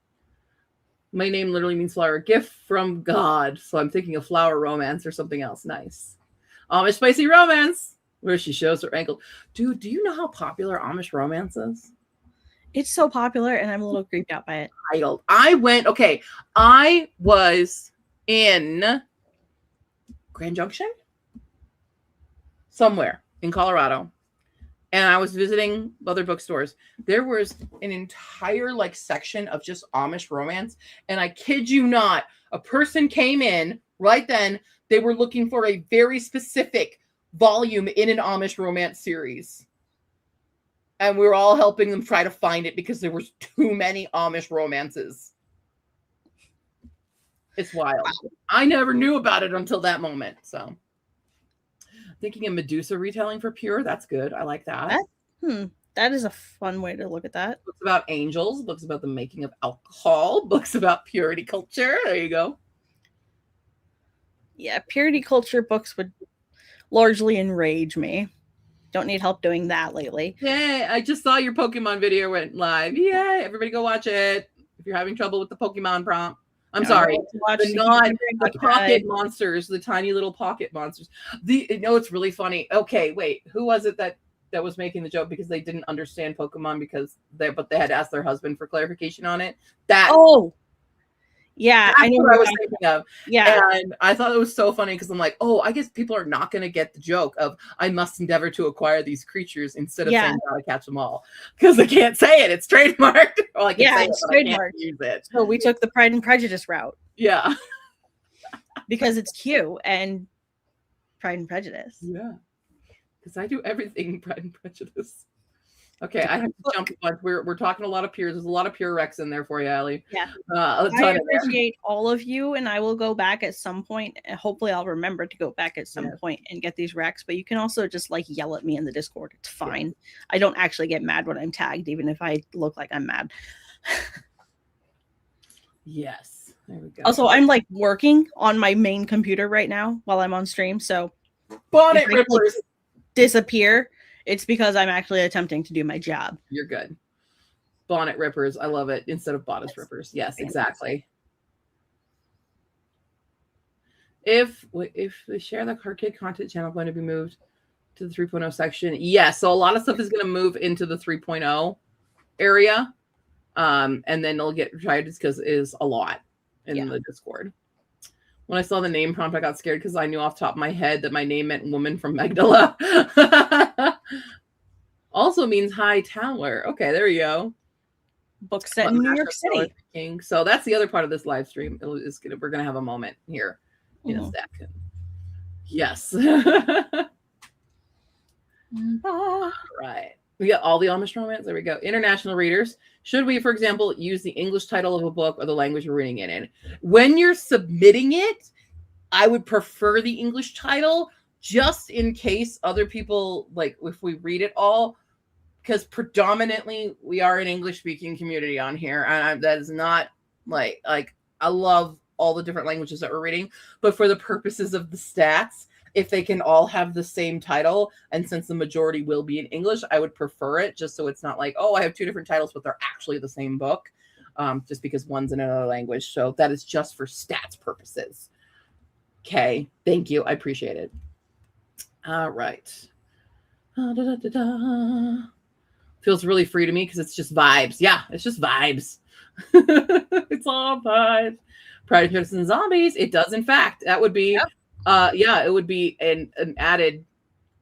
My name literally means flower. Gift from God. So I'm thinking of flower romance or something else. Nice. Amish spicy romance, where she shows her ankle. Dude, do you know how popular Amish romance is? It's so popular, and I'm a little creeped out by it. I was in Grand Junction? Somewhere in Colorado. And I was visiting other bookstores. There was an entire section of just Amish romance. And I kid you not, a person came in right then. They were looking for a very specific volume in an Amish romance series. And we were all helping them try to find it because there was too many Amish romances. It's wild. Wow. I never knew about it until that moment. So thinking of Medusa retelling for Pure. That's good. I like that. That is a fun way to look at that. Books about angels, books about the making of alcohol, books about purity culture. There you go. Yeah, purity culture books would largely enrage me. Don't need help doing that lately. Yeah, I just saw your Pokemon video went live. Yeah, everybody go watch it. If you're having trouble with the Pokemon prompt. I'm sorry. The pocket monsters, the tiny little pocket monsters. It's really funny. Okay, wait. Who was it that was making the joke because they didn't understand Pokemon but they had asked their husband for clarification on it? Yeah, I know what I was thinking of. Yeah. And I thought it was so funny because I'm like, I guess people are not going to get the joke of I must endeavor to acquire these creatures instead of saying gotta catch them all. Because they can't say it. It's trademarked. It's trademarked. Use it. So we took the Pride and Prejudice route. Yeah. Because it's cute and Pride and Prejudice. Yeah. Because I do everything Pride and Prejudice. Okay, I have to jump a bunch. We're talking a lot of peers. There's a lot of peer recs in there for you, Allie. Yeah. I appreciate all of you, and I will go back at some point. And hopefully, I'll remember to go back at some point and get these recs. But you can also just like yell at me in the Discord. It's fine. Yeah. I don't actually get mad when I'm tagged, even if I look like I'm mad. Yes. There we go. Also, I'm like working on my main computer right now while I'm on stream. So bonnet rippers disappear. It's because I'm actually attempting to do my job. You're good. Bonnet rippers. I love it. Instead of bodice rippers. Yes, exactly. If we share the arcade content channel going to be moved to the 3.0 section. Yes. So a lot of stuff is going to move into the 3.0 area. And then it'll get tried just because it is a lot in the Discord. When I saw the name prompt, I got scared because I knew off the top of my head that my name meant woman from Magdala. Also means high tower. Okay, there we go. Book set in New York City. So that's the other part of this live stream. We're going to have a moment here in a second. Yes. Right. We got all the Amish romance. There we go. International readers. Should we, for example, use the English title of a book or the language we're reading it in? When you're submitting it, I would prefer the English title just in case other people, like if we read it all, because predominantly we are an English-speaking community on here. And that is not like I love all the different languages that we're reading, but for the purposes of the stats, if they can all have the same title, and since the majority will be in English, I would prefer it just so it's not like, oh, I have two different titles, but they're actually the same book, just because one's in another language. So that is just for stats purposes. Okay, thank you. I appreciate it. All right. Feels really free to me because it's just vibes. Yeah, it's just vibes. It's all vibes. Pride and Prejudice and Zombies. It does, in fact. That would be... Yep. It would be an added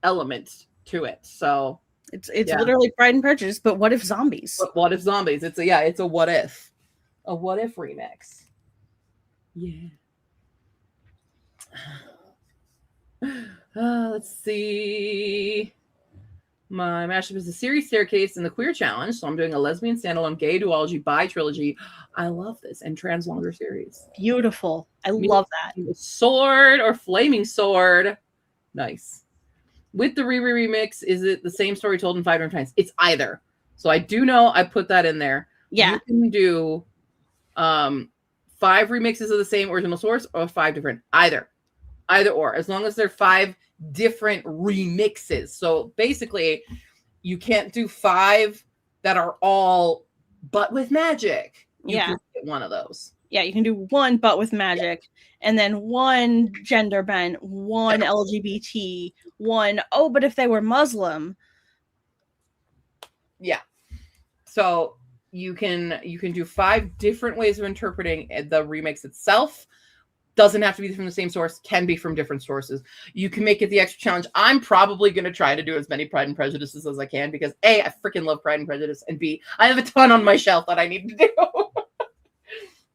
element to it. So it's literally Pride and Prejudice, but what if zombies? But what if zombies? It's a what if remix. Yeah. Let's see. My mashup is a series staircase in the queer challenge. So I'm doing a lesbian standalone gay duology bi trilogy. I love this. And trans longer series. Beautiful. I love that. Sword or flaming sword. Nice. With the Riri remix, is it the same story told in 5 different times? It's either. So I do know I put that in there. Yeah. You can do 5 remixes of the same original source or 5 different. Either or. As long as they're 5 different remixes. So basically, you can't do 5 that are all but with magic. You can get one of those. Yeah, you can do 1 but with magic, and then 1 gender bent, 1 LGBT, 1 but if they were Muslim. Yeah. So you can do 5 different ways of interpreting the remix itself. Doesn't have to be from the same source, can be from different sources. You can make it the extra challenge. I'm probably going to try to do as many Pride and Prejudices as I can because A, I freaking love Pride and Prejudice, and B, I have a ton on my shelf that I need to do.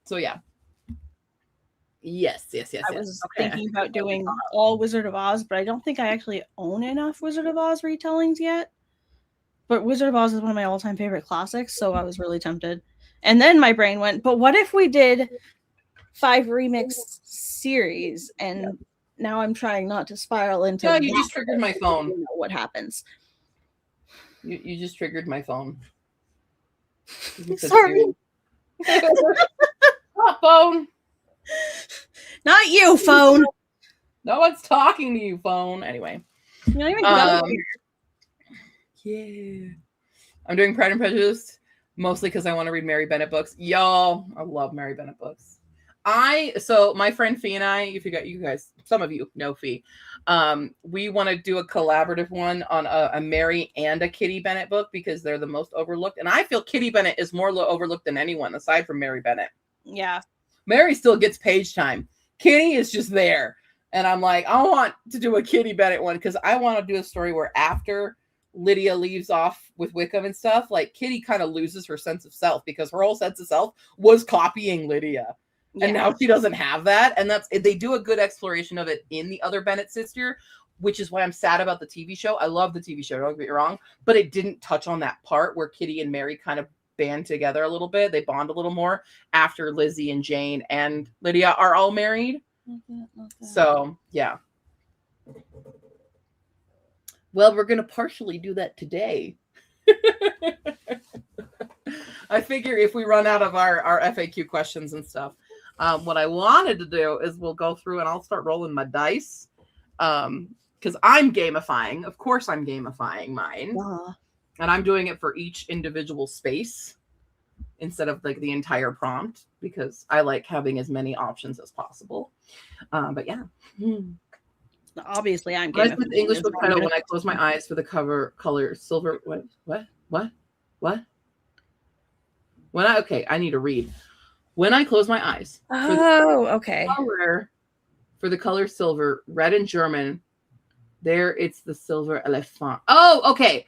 So yeah. Yes. I was thinking about doing all Wizard of Oz, but I don't think I actually own enough Wizard of Oz retellings yet. But Wizard of Oz is one of my all-time favorite classics, so I was really tempted. And then my brain went, but what if we did 5 remix series? And now I'm trying not to spiral into... Yeah, you just triggered my phone. You know what happens. You just triggered my phone. Sorry. Stop, phone. Not you, phone. No one's talking to you, phone. Anyway. You're not even going here. Yeah. I'm doing Pride and Prejudice mostly because I want to read Mary Bennett books. Y'all, I love Mary Bennett books. So my friend Fee and I, if you guys, some of you know Fee, we want to do a collaborative one on a Mary and a Kitty Bennett book because they're the most overlooked. And I feel Kitty Bennett is more overlooked than anyone aside from Mary Bennett. Yeah. Mary still gets page time. Kitty is just there. And I'm like, I want to do a Kitty Bennett one because I want to do a story where after Lydia leaves off with Wickham and stuff, like Kitty kind of loses her sense of self because her whole sense of self was copying Lydia. And now she doesn't have that. And they do a good exploration of it in the other Bennett sister, which is why I'm sad about the TV show. I love the TV show, don't get me wrong, but it didn't touch on that part where Kitty and Mary kind of band together a little bit. They bond a little more after Lizzie and Jane and Lydia are all married. So, yeah. Well, we're going to partially do that today. I figure if we run out of our FAQ questions and stuff, what I wanted to do is we'll go through and I'll start rolling my dice. Because I'm gamifying. Of course I'm gamifying mine. And I'm doing it for each individual space instead of like the entire prompt because I like having as many options as possible. But yeah. Obviously I'm gamifying. The English book title, when I close my eyes for the cover color silver. What? Okay, I need to read. When I close my eyes. Okay. For the color silver, red in German. There, it's the silver elephant. Oh, okay.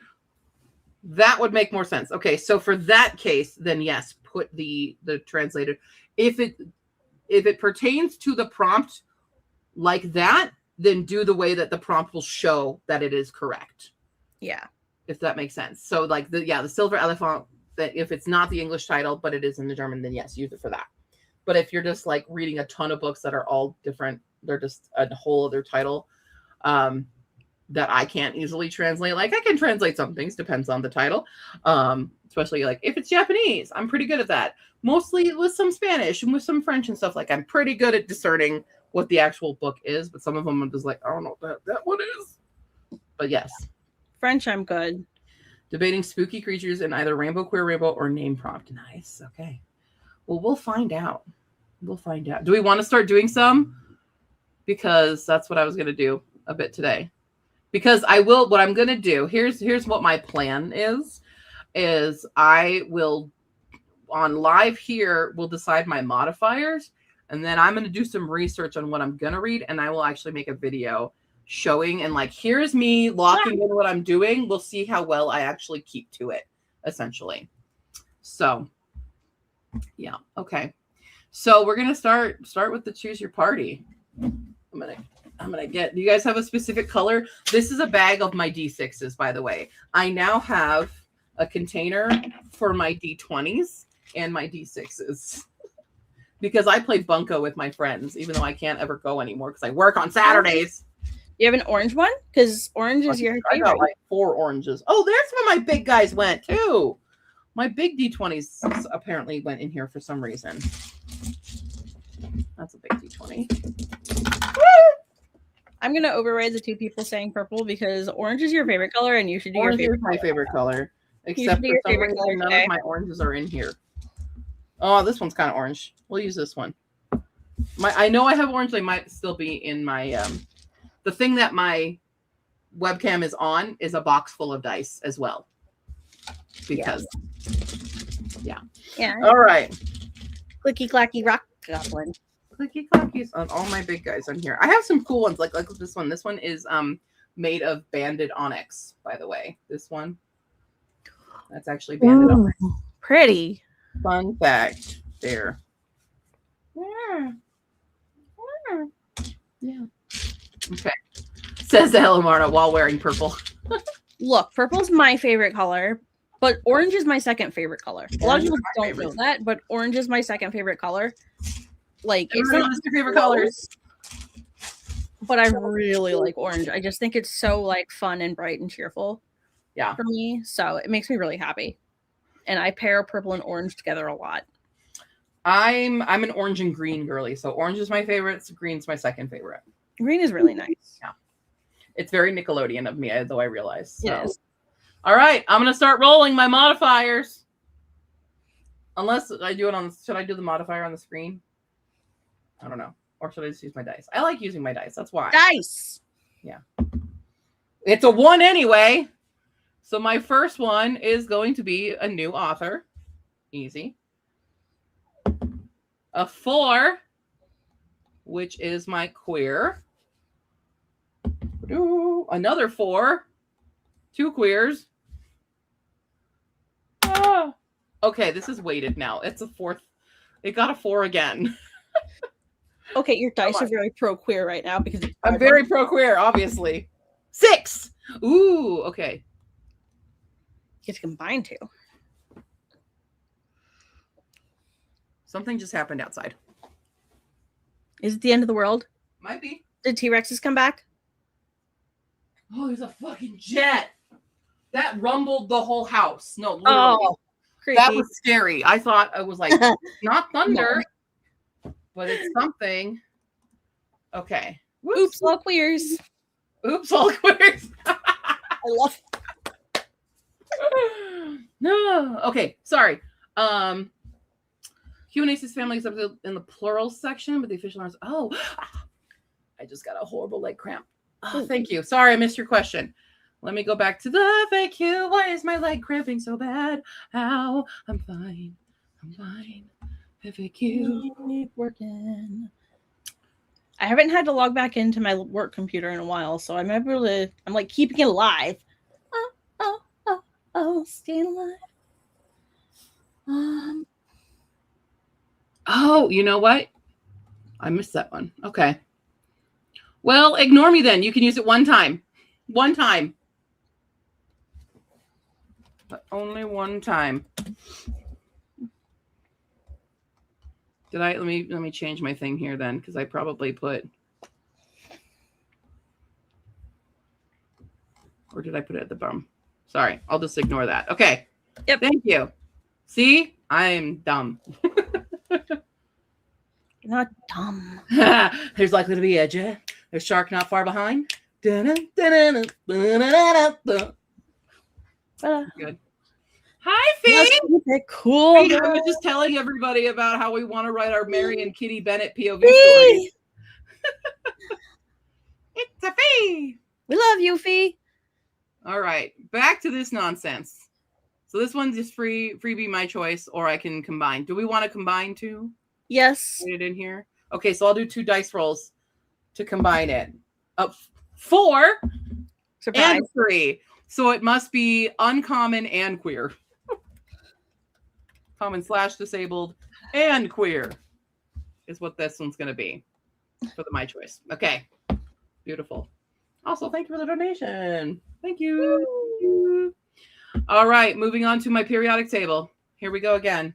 That would make more sense. Okay, so for that case, then yes, put the translated. If it pertains to the prompt like that, then do the way that the prompt will show that it is correct. Yeah. If that makes sense. So like the silver elephant, that if it's not the English title, but it is in the German, then yes, use it for that. But if you're just like reading a ton of books that are all different, they're just a whole other title. That I can't easily translate. Like I can translate some things, depends on the title. Especially like if it's Japanese, I'm pretty good at that. Mostly with some Spanish and with some French and stuff. Like I'm pretty good at discerning what the actual book is, but some of them I'm just like, I don't know what that one is. But yes. French, I'm good. Debating spooky creatures in either Rainbow Queer Rainbow or name prompt. Nice. Okay. Well, we'll find out. Do we want to start doing some? Because that's what I was going to do a bit today. Because what I'm going to do, here's what my plan is I will, on live here, we'll decide my modifiers, and then I'm going to do some research on what I'm going to read, and I will actually make a video showing, and like, here's me locking in what I'm doing. We'll see how well I actually keep to it, essentially. So, yeah, okay. So we're going to start with the choose your party. I'm gonna get. Do you guys have a specific color? This is a bag of my D6s, by the way. I now have a container for my D20s and my D6s because I play bunco with my friends, even though I can't ever go anymore because I work on Saturdays. You have an orange one? Because orange is your favorite. I got like 4 oranges. Oh, there's where my big guys went too. My big D20s apparently went in here for some reason. That's a big D20. Woo! I'm going to override the 2 people saying purple because orange is your favorite color and you should do orange your favorite color. My favorite color. Except for some reason, none of my oranges are in here. Oh, this one's kind of orange. We'll use this one. I know I have orange. They might still be in my... the thing that my webcam is on is a box full of dice as well. Because... Yeah. All right. Clicky clacky rock goblin. Clicky clackies on all my big guys on here. I have some cool ones like this one. This one is made of banded onyx, by the way. This one. That's actually banded onyx. Pretty. Fun fact there. Yeah. Okay. Says Elamarna while wearing purple. Look, purple's my favorite color, but orange is my second favorite color. A lot of people don't know that, but orange is my second favorite color. Like, it's not your favorite colors, but I really like orange. I just think it's so like fun and bright and cheerful. Yeah, for me, so it makes me really happy. And I pair purple and orange together a lot. I'm an orange and green girly, so orange is my favorite. So green's my second favorite. Green is really nice. Yeah, it's very Nickelodeon of me, though I realize. So. Yes. All right, I'm gonna start rolling my modifiers. Unless I do it on, should I do the modifier on the screen? I don't know. Or should I just use my dice? I like using my dice. That's why. Dice. Yeah. It's a 1 anyway. So my first one is going to be a new author. Easy. A 4, which is my queer. Another 4. 2 queers. Okay, this is weighted now. It's a 4th. It got a 4 again. Okay, your dice are very pro-queer right now because I'm very pro-queer, obviously. 6. Ooh, okay. Get to combine 2. Something just happened outside. Is it the end of the world? Might be. Did T-Rexes come back? Oh, there's a fucking jet. That rumbled the whole house. No, literally. Oh, creepy. That was scary. I thought I was like, not thunder, but it's something. Okay. Whoops. Oops, all queers. Oops, all queers. I love it. No. Okay, sorry. Humanesis family is up in the plural section, but the official ones. Oh, I just got a horrible leg cramp. Oh, thank you. Sorry, I missed your question. Let me go back to the FAQ. Why is my leg cramping so bad? How? I'm fine. I'm fine. FAQ. Keep working. I haven't had to log back into my work computer in a while, so I'm able to. I'm like keeping it alive. Staying alive. Oh, you know what? I missed that one. Okay. Well, ignore me then. You can use it one time. One time. But only one time. Did I let me change my thing here then, because I probably put, or did I put it at the bottom? Sorry, I'll just ignore that. Okay. Yep. Thank you. See, I'm dumb. You're not dumb. There's likely to be a jet. There's shark not far behind. Good. Hi, Fee. Cool. I was just telling everybody about how we want to write our Mary and Kitty Bennett POV story. It's a Fee. We love you, Fee. All right, back to this nonsense. So this one's just freebie, my choice, or I can combine. Do we want to combine 2? Yes. Put it in here. Okay, so I'll do 2 dice rolls to combine it. 4 Surprise. and 3. So it must be uncommon and queer. Common / disabled and queer is what this one's going to be for the my choice. Okay. Beautiful. Also, thank you for the donation. Thank you. All right. Moving on to my periodic table. Here we go again.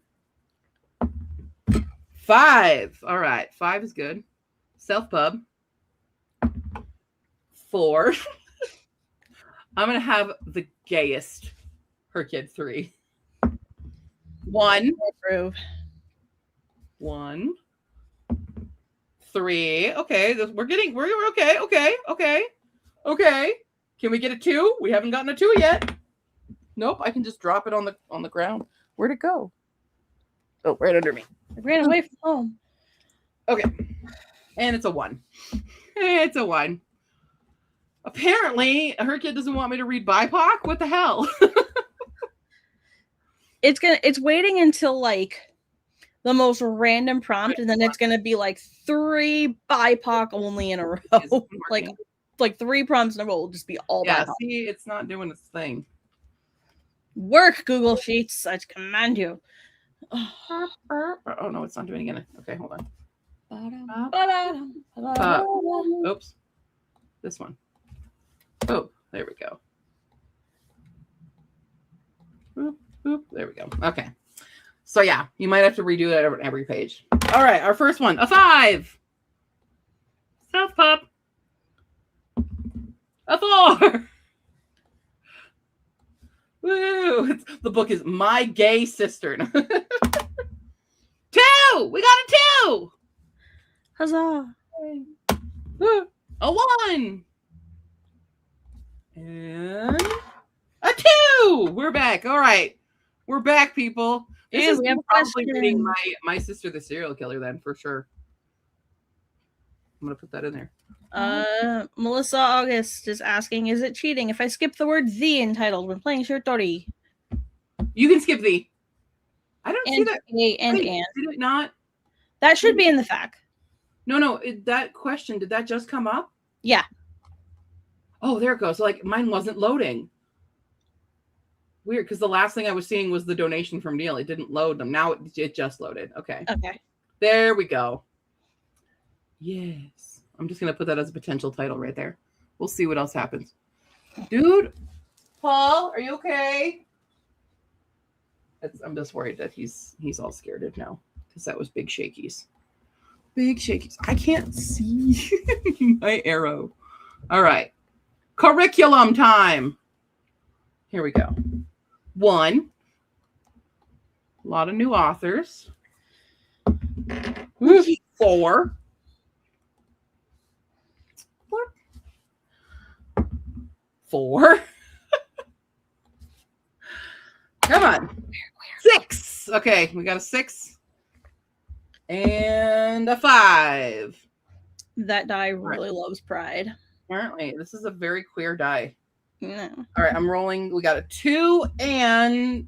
5. All right. 5 is good. Self-pub. 4. I'm going to have the gayest HRCYED 3. 1. 1. 3. Okay. We're okay. Okay. Can we get a 2? We haven't gotten a 2 yet. Nope. I can just drop it on the ground. Where'd it go? Oh, right under me. I ran away from home. Okay. And it's a 1. It's a 1. Apparently, HRCYED doesn't want me to read BIPOC. What the hell? It's waiting until like the most random prompt, and then it's gonna be like 3 BIPOC only in a row. like 3 prompts in a row will just be all BIPOC. See, it's not doing its thing. Work, Google Sheets. I command you. Oh no, it's not doing it again. Okay, hold on. Oops. This one. Oh, there we go. Boop, boop, there we go. Okay. So yeah, you might have to redo that on every page. All right, our first one, a 5. Self-pub. A 4. Woo! The book is My Gay Cistern. 2. We got a 2. Huzzah! A 1. And a 2. We're back. All right. We're back, people. This is probably reading my sister, the serial killer, then, for sure. I'm going to put that in there. Melissa August is asking, is it cheating if I skip the word the in titled when playing Shirtori? You can skip the. I don't see that. And. Did it not? That should be in the FAQ. No. That question, did that just come up? Yeah. Oh, there it goes. Like, mine wasn't loading. Weird, because the last thing I was seeing was the donation from Neil. It didn't load them. Now it just loaded. Okay. Okay. There we go. Yes. I'm just going to put that as a potential title right there. We'll see what else happens. Dude, Paul, are you okay? I'm just worried that he's all scared now because that was big shakies. Big shakies. I can't see my arrow. All right. Curriculum time. Here we go. 1. A lot of new authors. 4. 4. Come on. 6. Okay, we got a 6. And a 5. That die really loves pride. Apparently, this is a very queer die. No. All right, I'm rolling. We got a 2 and...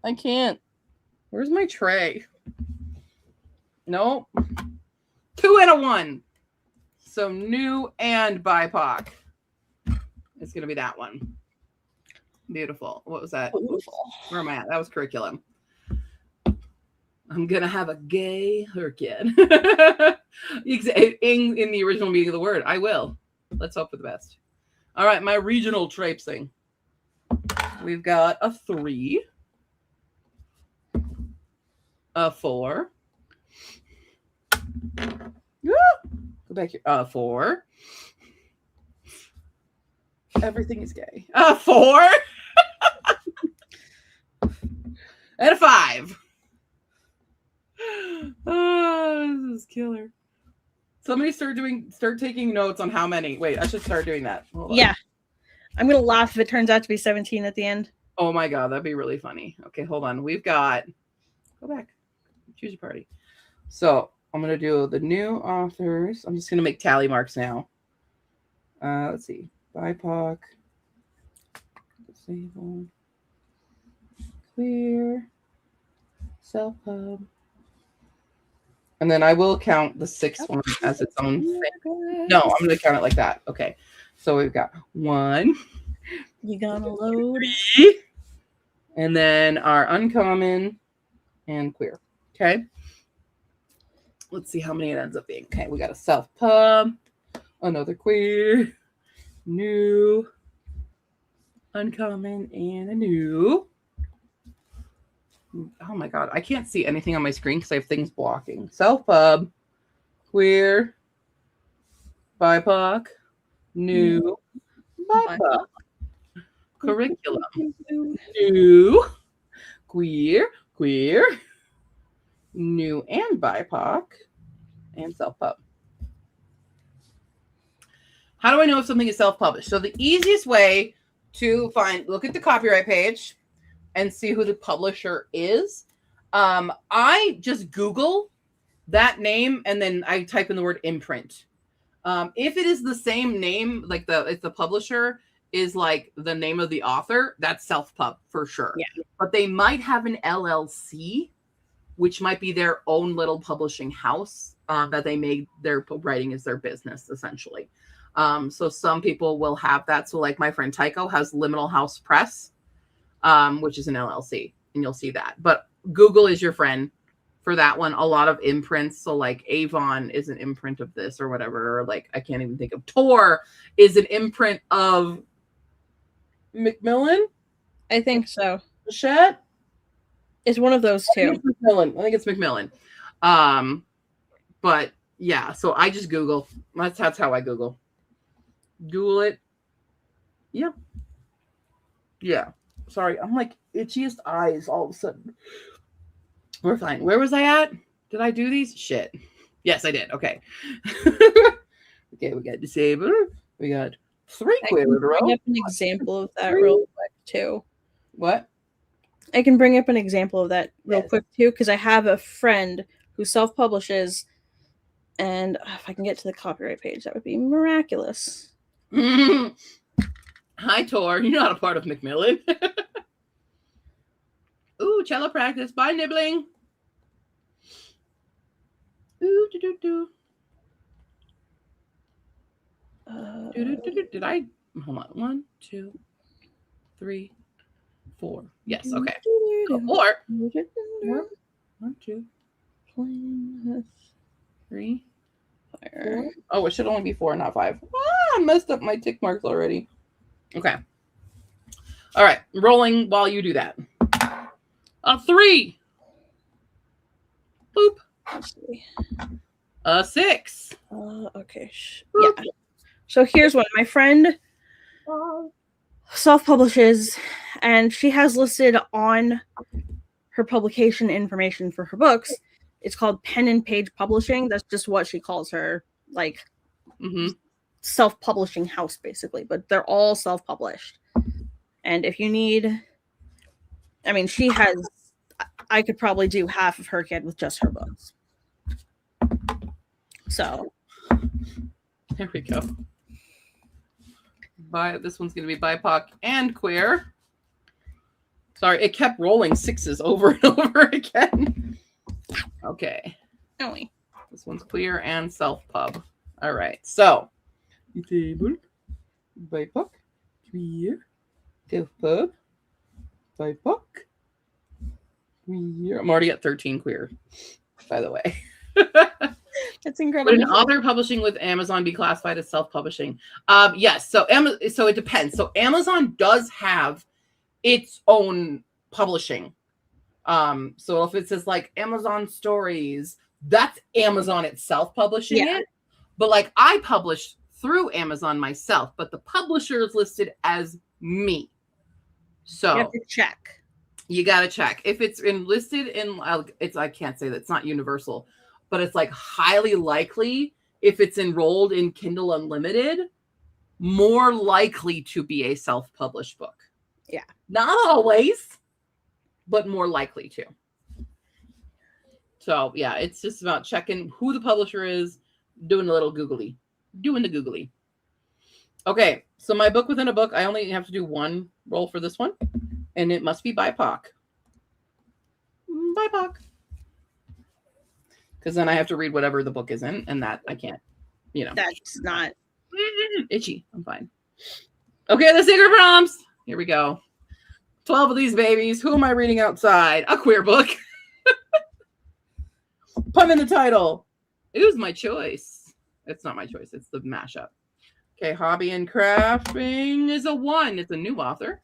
I can't. Where's my tray? Nope. 2 and a 1. So new and BIPOC. It's going to be that one. Beautiful. What was that? Beautiful. Where am I at? That was curriculum. I'm going to have a gay kid. in the original meaning of the word. I will. Let's hope for the best. All right, my regional traipsing. We've got a 3. A 4. Go back here. 4. Everything is gay. 4. And a 5. Oh, this is killer. Somebody start taking notes on how many. Wait, I should start doing that. Yeah. I'm going to laugh if it turns out to be 17 at the end. Oh my God, that'd be really funny. Okay, hold on. We've got, go back. Choose your party. So I'm going to do the new authors. I'm just going to make tally marks now. Let's see. BIPOC. Disabled. Queer. Self-hub. And then I will count the 6th one as its own thing. No, I'm going to count it like that. Okay. So we've got 1. You gonna load? 3. And then our uncommon and queer. Okay. Let's see how many it ends up being. Okay. We got a self-pub. Another queer. New. Uncommon and a new. Oh my God. I can't see anything on my screen because I have things blocking. Self-pub. Queer. BIPOC. New. BIPOC. Curriculum. New. Queer. New and BIPOC. And self-pub. How do I know if something is self-published? So the easiest way to look at the copyright page and see who the publisher is. I just Google that name and then I type in the word imprint. If it is the same name, like if the publisher is like the name of the author, that's self-pub for sure. Yeah. But they might have an LLC, which might be their own little publishing house that they made their writing as their business essentially. So some people will have that. So like my friend Tycho has Liminal House Press, which is an LLC, and you'll see that. But Google is your friend for that one. A lot of imprints. So like Avon is an imprint of this or whatever. Or like I can't even think of Tor is an imprint of Macmillan. I think so. Hachette? It's one of those two. I think it's Macmillan. But yeah, so I just Google. That's how I Google. Google it. Yeah. Yeah. Sorry, I'm like itchiest eyes all of a sudden. We're fine. Where was I at? Did I do these? Shit. Yes, I did. Okay. Okay, we got disabled. We got 3 queer in a row. Bring up an example of that real quick too. What? I can bring up an example of that real quick too, because I have a friend who self-publishes, and if I can get to the copyright page, that would be miraculous. Hi, Tor. You're not a part of Macmillan. Ooh, cello practice. Bye, nibbling. Ooh, do. Did I? Hold on. 1, 2, 3, 4. Yes. Okay. 4. 1, 2, Flame 3, fire. 4. Oh, it should only be 4, not 5. I messed up my tick marks already. Okay. All right. Rolling while you do that. 3. Boop. Let's see. 6. Okay. Yeah. So here's one. My friend self-publishes, and she has listed on her publication information for her books. It's called Pen and Page Publishing. That's just what she calls her, like, self-publishing house, basically. But they're all self-published. And if you need, I mean, she has, I could probably do half of her kid with just her books. So there we go. This one's going to be BIPOC and queer. Sorry, it kept rolling 6s over and over again. Okay. Anyway. This one's queer and self-pub. All right. So, disabled, BIPOC, queer, self-pub, BIPOC, queer. I'm already at 13 queer, by the way. That's incredible. Would an author publishing with Amazon be classified as self-publishing? Yes. So it depends. So Amazon does have its own publishing. So if it says like Amazon Stories, that's Amazon itself publishing it. But like I publish through Amazon myself, but the publisher is listed as me. So you have to check. You got to check if it's listed in. I can't say that it's not universal, but it's like highly likely if it's enrolled in Kindle Unlimited, more likely to be a self-published book. Yeah. Not always, but more likely to. So yeah, it's just about checking who the publisher is, doing a little googly. Doing the googly. Okay, so my book within a book, I only have to do one roll for this one, and it must be BIPOC. BIPOC. Because then I have to read whatever the book is in, and that I can't, That's not itchy. I'm fine. Okay, the secret prompts. Here we go. 12 of these babies. Who am I reading outside? A queer book. Pun in the title. It was my choice. It's not my choice. It's the mashup. Okay, hobby and crafting is a 1. It's a new author.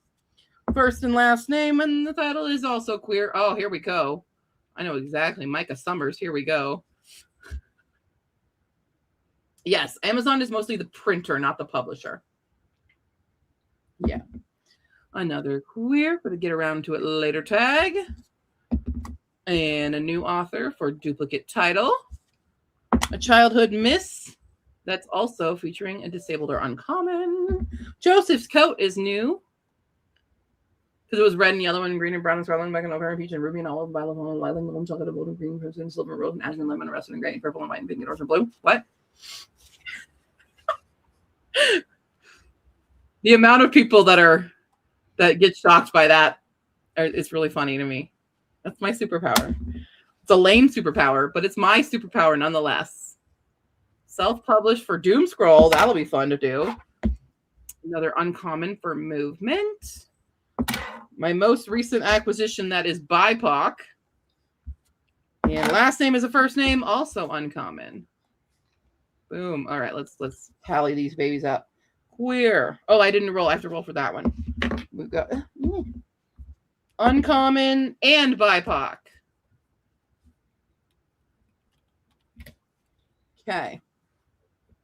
First and last name, and the title is also queer. Oh, here we go. I know exactly. Micah Summers. Here we go. Yes, Amazon is mostly the printer, not the publisher. Yeah. Another queer for the get around to it later tag. And a new author for duplicate title. A childhood miss that's also featuring a disabled or uncommon. Joseph's coat is new. Because it was red and yellow and green and brown and scarlet, black and ochre and peach and ruby and olive, violet, lilac, lemon, chocolate, and golden, green, crimson, silver, rose, and ashen, lemon, russet, and gray, and purple, and white, and pink, and orange, and blue. What? The amount of people that get shocked by that is really funny to me. That's my superpower. It's a lame superpower, but it's my superpower nonetheless. Self-published for Doom Scroll. That'll be fun to do. Another uncommon for movement. My most recent acquisition that is BIPOC. And last name is a first name, also uncommon. Boom. All right, let's tally these babies up. Queer. Oh, I didn't roll. I have to roll for that one. We've got uncommon and BIPOC. Okay.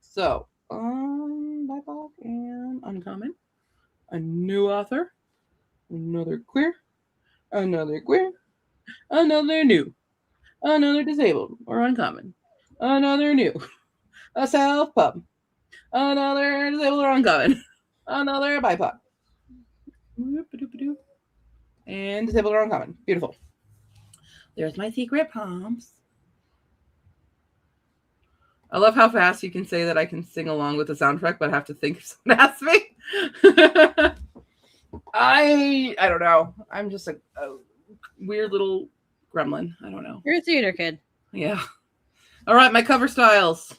So, BIPOC and uncommon. A new author. Another queer. Another queer. Another new. Another disabled or uncommon. Another new. A self-pub. Another disabled or uncommon. Another BIPOC. And disabled or uncommon. Beautiful. There's my secret prompts. I love how fast you can say that I can sing along with the soundtrack, but I have to think if someone asks me. I don't know. I'm just a weird little gremlin. I don't know. You're a theater kid. Yeah. All right, my cover styles.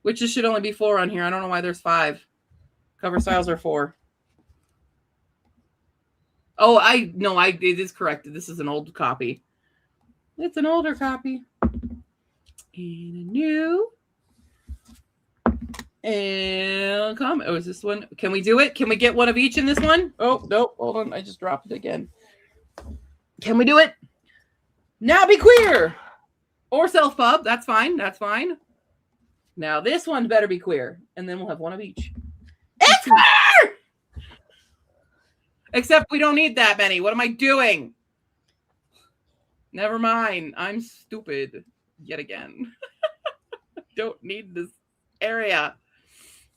Witches should only be 4 on here. I don't know why there's 5. Cover styles are 4. Oh, it is correct. This is an old copy. It's an older copy. And a new. And come. Oh, is this one? Can we do it? Can we get one of each in this one? Oh, no. Hold on. I just dropped it again. Can we do it? Now be queer. Or self-pub. That's fine. That's fine. Now this one better be queer. And then we'll have one of each. It's queer! Except we don't need that many. What am I doing? Never mind. I'm stupid yet again. Don't need this area.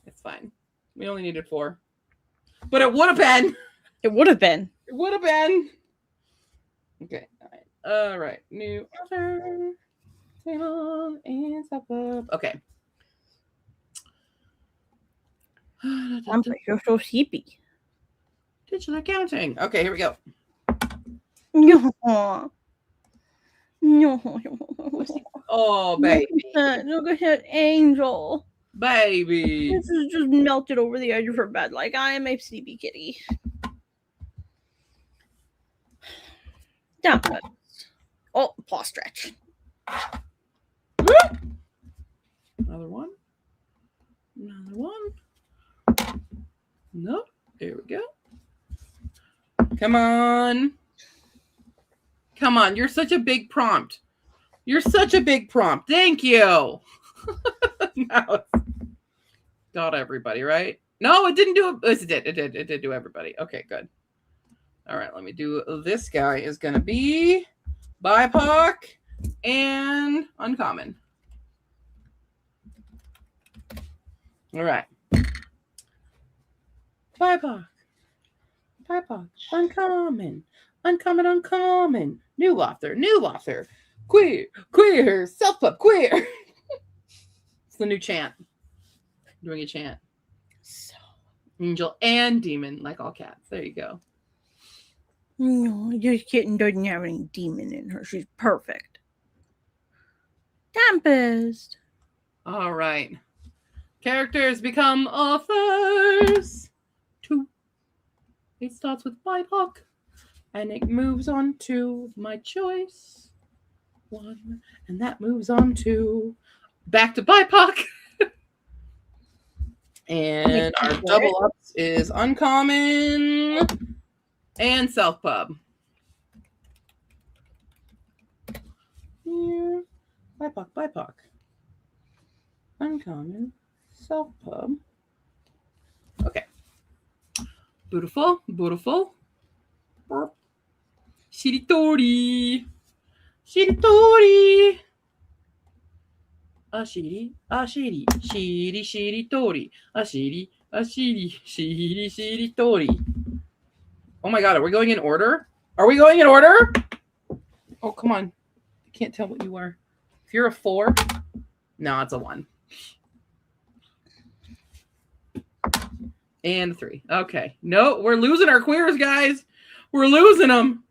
It's fine. We only needed 4. But it would have been. It would have been. It would have been. Okay. All right. New author. Table and suburb. Okay. I'm you're so sleepy. Digital accounting. Okay, here we go. No. No. Oh, baby. Look at that angel. Baby. This is just melted over the edge of her bed like I am a sleepy kitty. Down. Oh, paw stretch. Another one. Another one. Nope. There we go. Come on. Come on. You're such a big prompt. You're such a big prompt. Thank you. Now got everybody, right? No, it didn't do it. Yes, it did. It did do everybody. Okay, good. All right, let me do this guy is going to be BIPOC and uncommon. All right. BIPOC. BIPOC. Uncommon. Uncommon. New author. Queer. Self-pub, queer. It's the new chant. I'm doing a chant. So angel and demon, like all cats. There you go. No, this kitten doesn't have any demon in her. She's perfect. Tempest. All right. Characters become authors. 2. It starts with BIPOC. And it moves on to my choice. 1. And that moves on to back to BIPOC. And our double ups is uncommon and self-pub. Here. BIPOC. Uncommon. Self-pub. Okay. Beautiful. Shiritori. Ashiri. Shiritori. Shiritori. Oh my god, are we going in order? Oh, come on. I can't tell what you are. If you're a 4, no, it's a 1. And a 3. Okay. No, we're losing our queers, guys. We're losing them.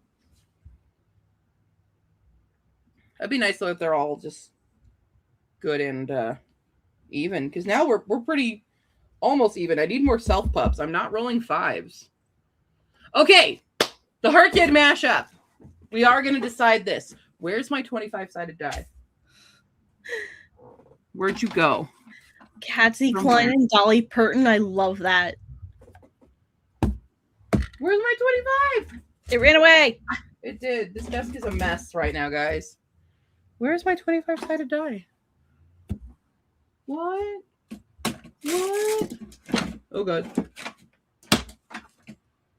That'd be nice though if they're all just good and even, because now we're pretty almost even. I need more self-pubs. I'm not rolling 5s. Okay, the HRCYED mashup. We are going to decide this. Where's my 25-sided die? Where'd you go? Catsy Klein and Dolly Parton. I love that. Where's my 25? It ran away. It did. This desk is a mess right now, guys. Where's my 25-sided die? What? Oh, God.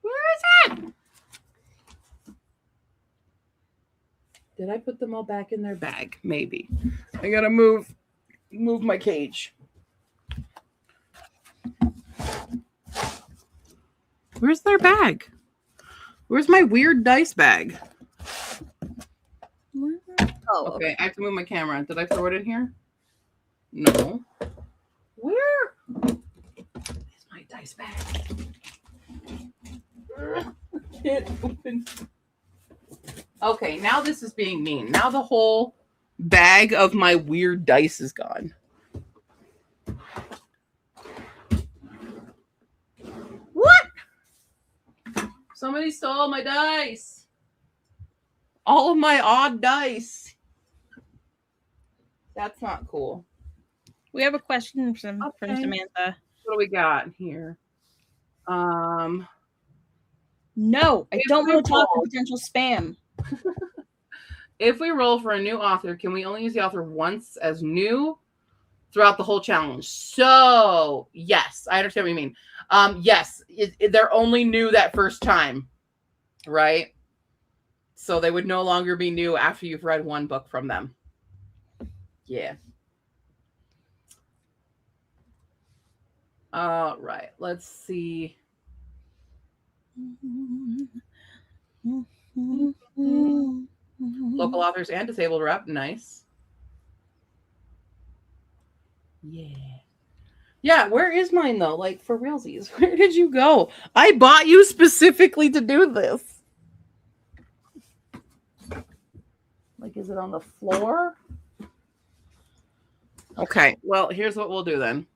Where is it? Did I put them all back in their bag? Maybe. I gotta move my cage. Where's their bag? Where's my weird dice bag? Oh, okay. I have to move my camera. Did I throw it in here? No. Where is my dice bag? I can't open. Okay, now this is being mean. Now the whole bag of my weird dice is gone. What? Somebody stole my dice. All of my odd dice. That's not cool. We have a question from Samantha. What do we got here? No, I don't want to talk about potential spam. If we roll for a new author, can we only use the author once as new throughout the whole challenge? So, yes, I understand what you mean. Yes, they're only new that first time, right? So they would no longer be new after you've read one book from them. Yeah. All right, let's see. Local authors and disabled rep. Nice. Yeah. Yeah, where is mine though? Like for realsies, where did you go? I bought you specifically to do this. Like, is it on the floor? Okay, well, here's what we'll do then.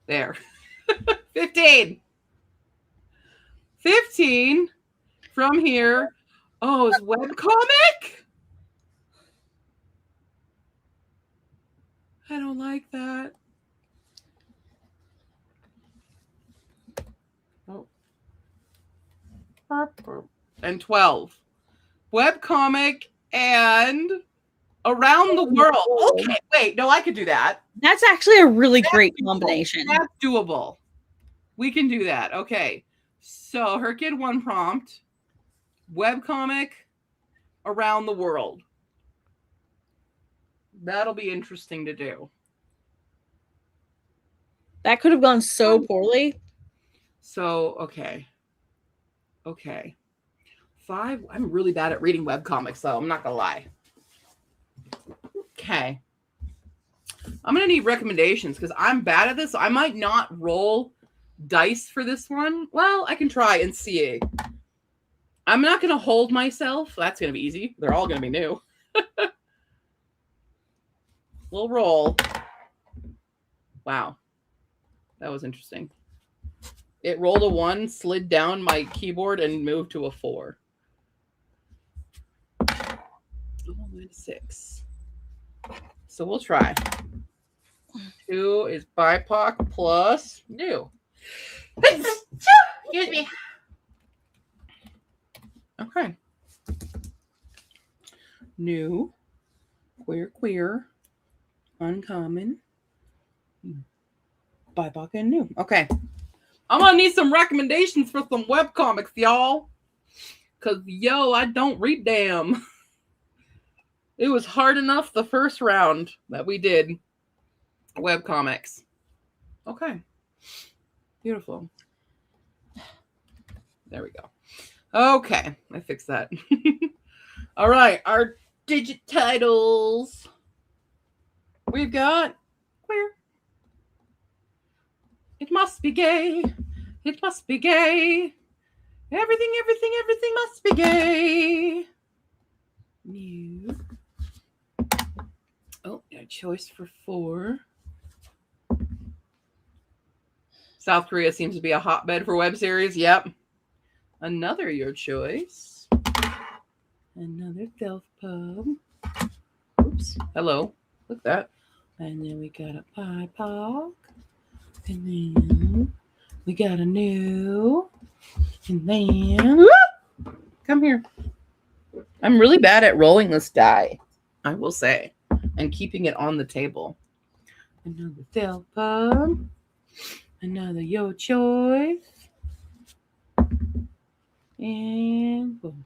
There. 15. 15 from here. Oh, it's webcomic? I don't like that. Oh. And 12. Webcomic and Around the World. Okay, wait. No, I could do that. That's actually a really great combination. That's doable. We can do that. Okay. So her kid one prompt. Webcomic, Around the World. That'll be interesting to do. That could have gone so poorly. So, okay. Okay. 5. I'm really bad at reading webcomics, though. I'm not going to lie. Okay. I'm going to need recommendations because I'm bad at this. So I might not roll dice for this one. Well, I can try and see. I'm not going to hold myself. That's going to be easy. They're all going to be new. We'll roll. Wow. That was interesting. It rolled a 1, slid down my keyboard, and moved to a 4. Oh, 6. So we'll try. 2 is BIPOC plus new. Excuse me. Okay. New, queer, uncommon, BIPOC, and new. Okay. I'm going to need some recommendations for some webcomics, y'all. Because, I don't read damn. It was hard enough the first round that we did webcomics. Okay. Beautiful. There we go. Okay. I fixed that. All right. Our digit titles. We've got queer. It must be gay. It must be gay. Everything must be gay. New. Oh, got a choice for 4. South Korea seems to be a hotbed for web series. Yep. Another your choice. Another Delph Pub. Oops. Hello. Look at that. And then we got a BIPOC. And then we got a new. And then come here. I'm really bad at rolling this die, I will say, and keeping it on the table. Another Delph Pub. Another your choice. And boom.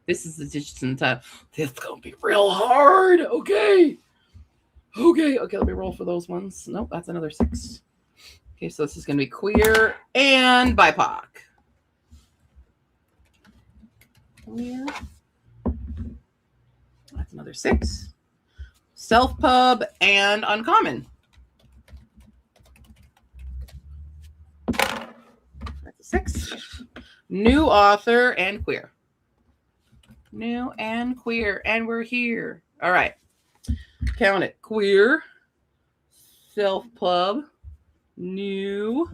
This is the digits in the time. This is going to be real hard. Okay. Let me roll for those ones. Nope, that's another 6. Okay, so this is going to be queer and BIPOC. Queer. That's another 6. Self-pub and uncommon. That's a 6. New author and queer. New and queer. And we're here. All right. Count it. Queer, self-pub, new,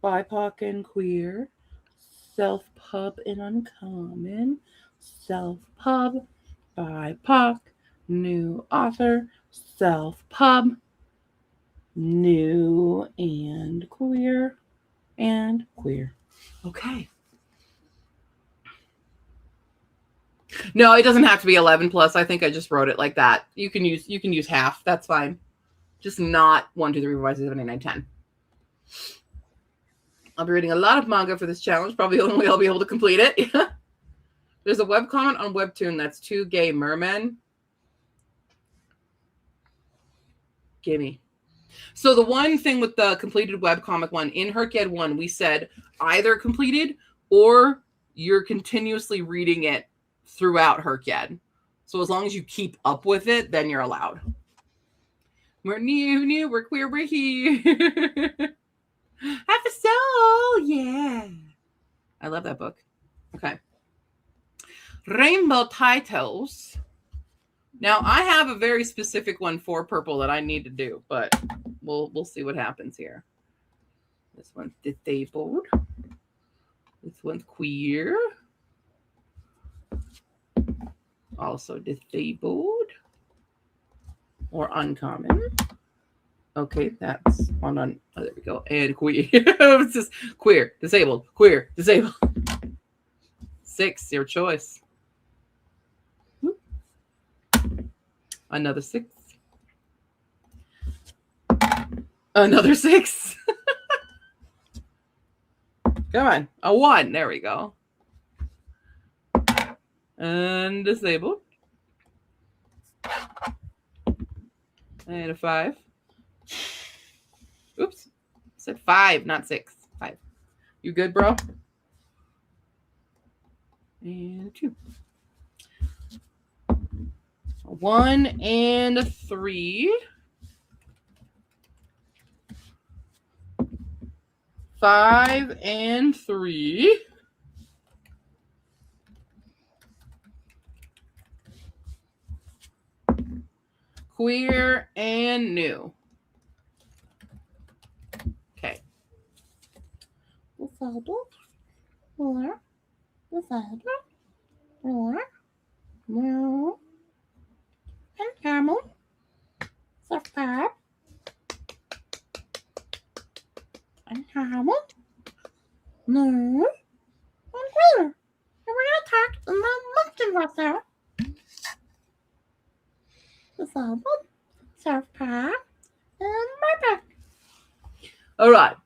BIPOC and queer, self-pub and uncommon, self-pub, BIPOC, new author, self-pub, new and queer, and queer. Okay. No, it doesn't have to be 11 plus. I think I just wrote it like that. You can use half. That's fine. Just not 1, 2, 3, 4, 5, 6, 7, 8, 9, 10. I'll be reading a lot of manga for this challenge. Probably the only way I'll be able to complete it. There's a webcomic on Webtoon that's 2 gay mermen. Gimme. So the one thing with the completed webcomic one, in HRCYED 1, we said either completed or you're continuously reading it throughout HRCYED. So as long as you keep up with it, then you're allowed. We're new, we're queer, we're here. Have a soul, yeah. I love that book. Okay. Rainbow titles. Now I have a very specific one for purple that I need to do, but we'll see what happens here. This one's disabled. This one's queer. Also disabled or uncommon. Okay, that's on. Oh, there we go. And queer. It's just queer, disabled, queer, disabled. 6, your choice. Another 6. Another 6. Come on. A 1. There we go. And disabled. And a 5. Oops. I said 5, not 6. 5. You good, bro? And 2. A 1 and a 3. 5 and 3. Queer and new. Okay. Disabled. Or disabled. Or new. And camel. Subscribe. And camel. No. And queer. And we're going to talk in the monkey right there. Disabled, self-pub, and my back. All right.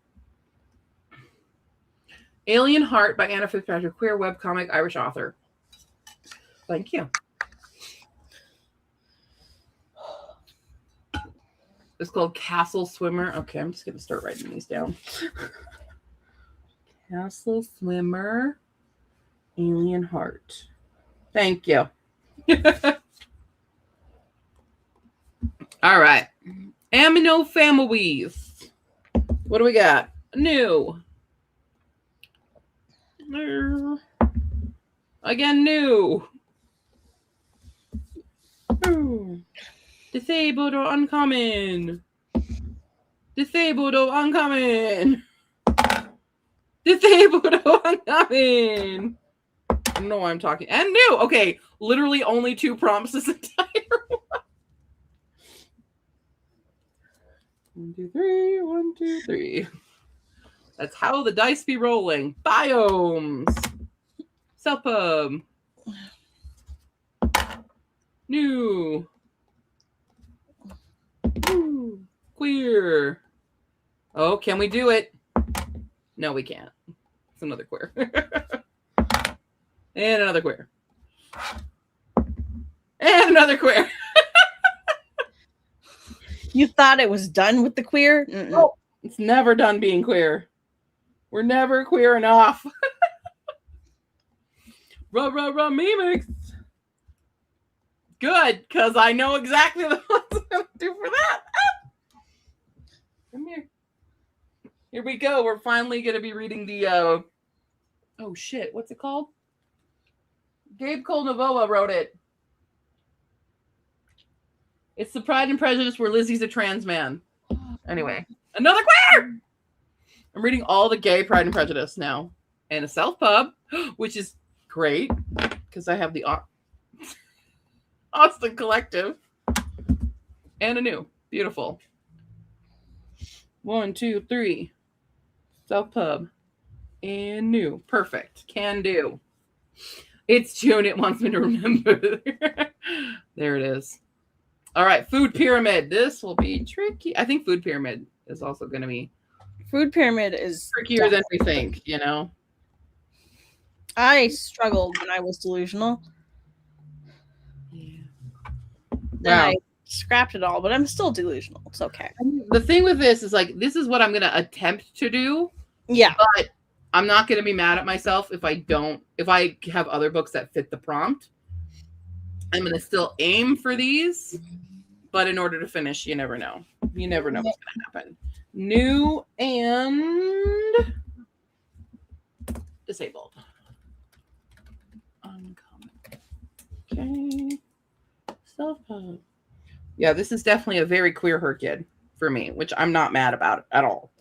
Alien Heart by Anna Fitzpatrick, queer webcomic, Irish author. Thank you. It's called Castle Swimmer. Okay, I'm just going to start writing these down. Castle Swimmer, Alien Heart. Thank you. All right. Amino families. What do we got? New. Again, new. Disabled or uncommon. Disabled or uncommon. Disabled or uncommon. I don't know why I'm talking. And new. Okay. Literally only 2 prompts this entire one. 1, 2, 3. 1, 2, 3. That's how the dice be rolling. Biomes. Self-pub. New. Ooh. Queer. Oh, can we do it? No, we can't. It's another queer. And another queer. And another queer. You thought it was done with the queer? Oh, it's never done being queer. We're never queer enough. Mimics. Good, because I know exactly what I'm going to do for that. Come here. Here we go. We're finally going to be reading the, oh shit, what's it called? Gabe Colnavoa wrote it. It's the Pride and Prejudice where Lizzie's a trans man. Anyway, another queer. I'm reading all the gay Pride and Prejudice now, and a self-pub, which is great because I have the Austin Collective and a new beautiful 1, 2, 3 self-pub and new. Perfect. Can do. It's June. It wants me to remember. There it is. All right, Food Pyramid. This will be tricky. I think Food Pyramid is also going to be. Food Pyramid is trickier than we think, you know? I struggled when I was delusional. Yeah. Then I scrapped it all, but I'm still delusional. It's okay. The thing with this is like, this is what I'm going to attempt to do. Yeah. But I'm not going to be mad at myself if I have other books that fit the prompt. I'm going to still aim for these, but in order to finish, you never know. You never know what's going to happen. New and disabled. Uncommon. Okay. Self-pub. Yeah, this is definitely a very queer Herkid for me, which I'm not mad about at all.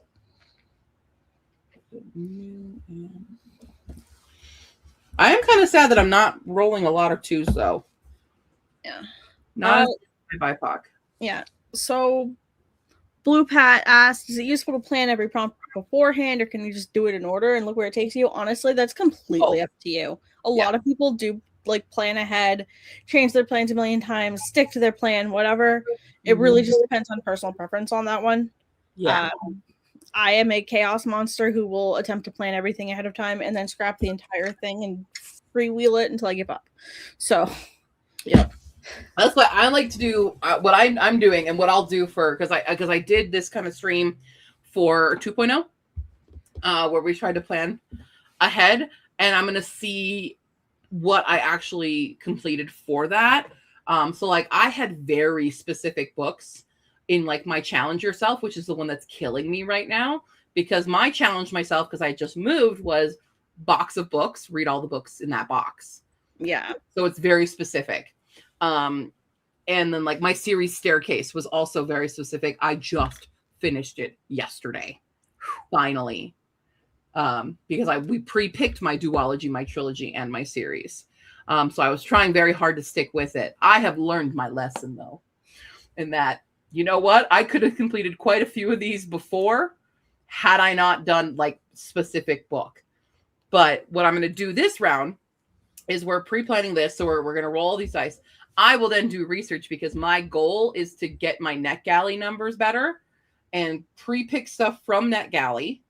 I am kind of sad that I'm not rolling a lot of 2s though. Yeah. Not BIPOC. Yeah. So Blue Pat asked, is it useful to plan every prompt beforehand or can you just do it in order and look where it takes you? Honestly, that's completely up to you. A lot of people do like plan ahead, change their plans a million times, stick to their plan, whatever. It really just depends on personal preference on that one. Yeah. I am a chaos monster who will attempt to plan everything ahead of time and then scrap the entire thing and freewheel it until I give up. So, yeah. That's what I like to do. What I'm doing and what I'll do for because I did this kind of stream for 2.0 where we tried to plan ahead, and I'm gonna see what I actually completed for that. So like I had very specific books in like my challenge yourself, which is the one that's killing me right now because my challenge myself because I just moved was box of books, read all the books in that box. Yeah. So it's very specific. And then like my series Staircase was also very specific. I just finished it yesterday, finally, because we pre-picked my duology, my trilogy, and my series. So I was trying very hard to stick with it. I have learned my lesson though, in that, you know what? I could have completed quite a few of these before had I not done like specific book. But what I'm going to do this round is we're pre-planning this. So we're going to roll all these dice. I will then do research because my goal is to get my NetGalley numbers better and pre-pick stuff from NetGalley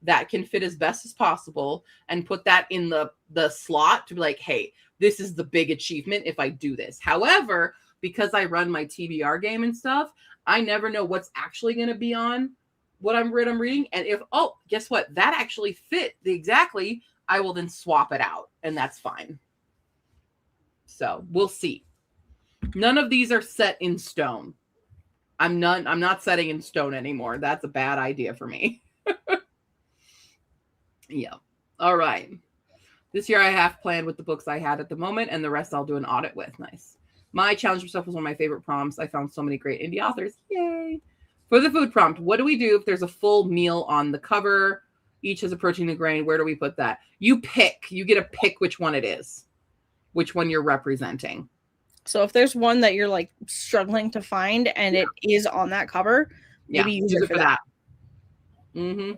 that can fit as best as possible and put that in the slot to be like, hey, this is the big achievement if I do this. However, because I run my TBR game and stuff, I never know what's actually going to be on what I'm reading. And if, oh, guess what? That actually fit exactly. I will then swap it out and that's fine. So we'll see. None of these are set in stone. I'm not setting in stone anymore. That's a bad idea for me. Yeah. All right. This year I have planned with the books I had at the moment and the rest I'll do an audit with. Nice. My challenge yourself was one of my favorite prompts. I found so many great indie authors. Yay. For the food prompt, what do we do if there's a full meal on the cover? Each has a protein and grain. Where do we put that? You pick. You get to pick which one it is, which one you're representing. So if there's one that you're like struggling to find and it is on that cover, maybe use it for that. Mm-hmm.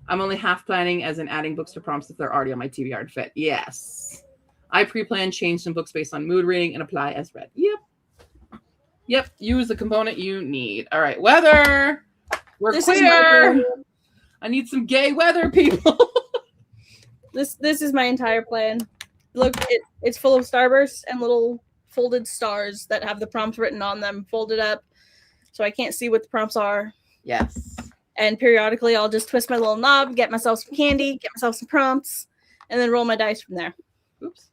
I'm only half planning as in adding books to prompts if they're already on my TBR and fit. Yes. I pre-plan, change some books based on mood reading, and apply as read. Yep. Use the component you need. All right. Weather. We're queer. I need some gay weather, people. This is my entire plan. Look, it's full of starbursts and little folded stars that have the prompts written on them, folded up, so I can't see what the prompts are. Yes. And periodically, I'll just twist my little knob, get myself some candy, get myself some prompts, and then roll my dice from there. Oops.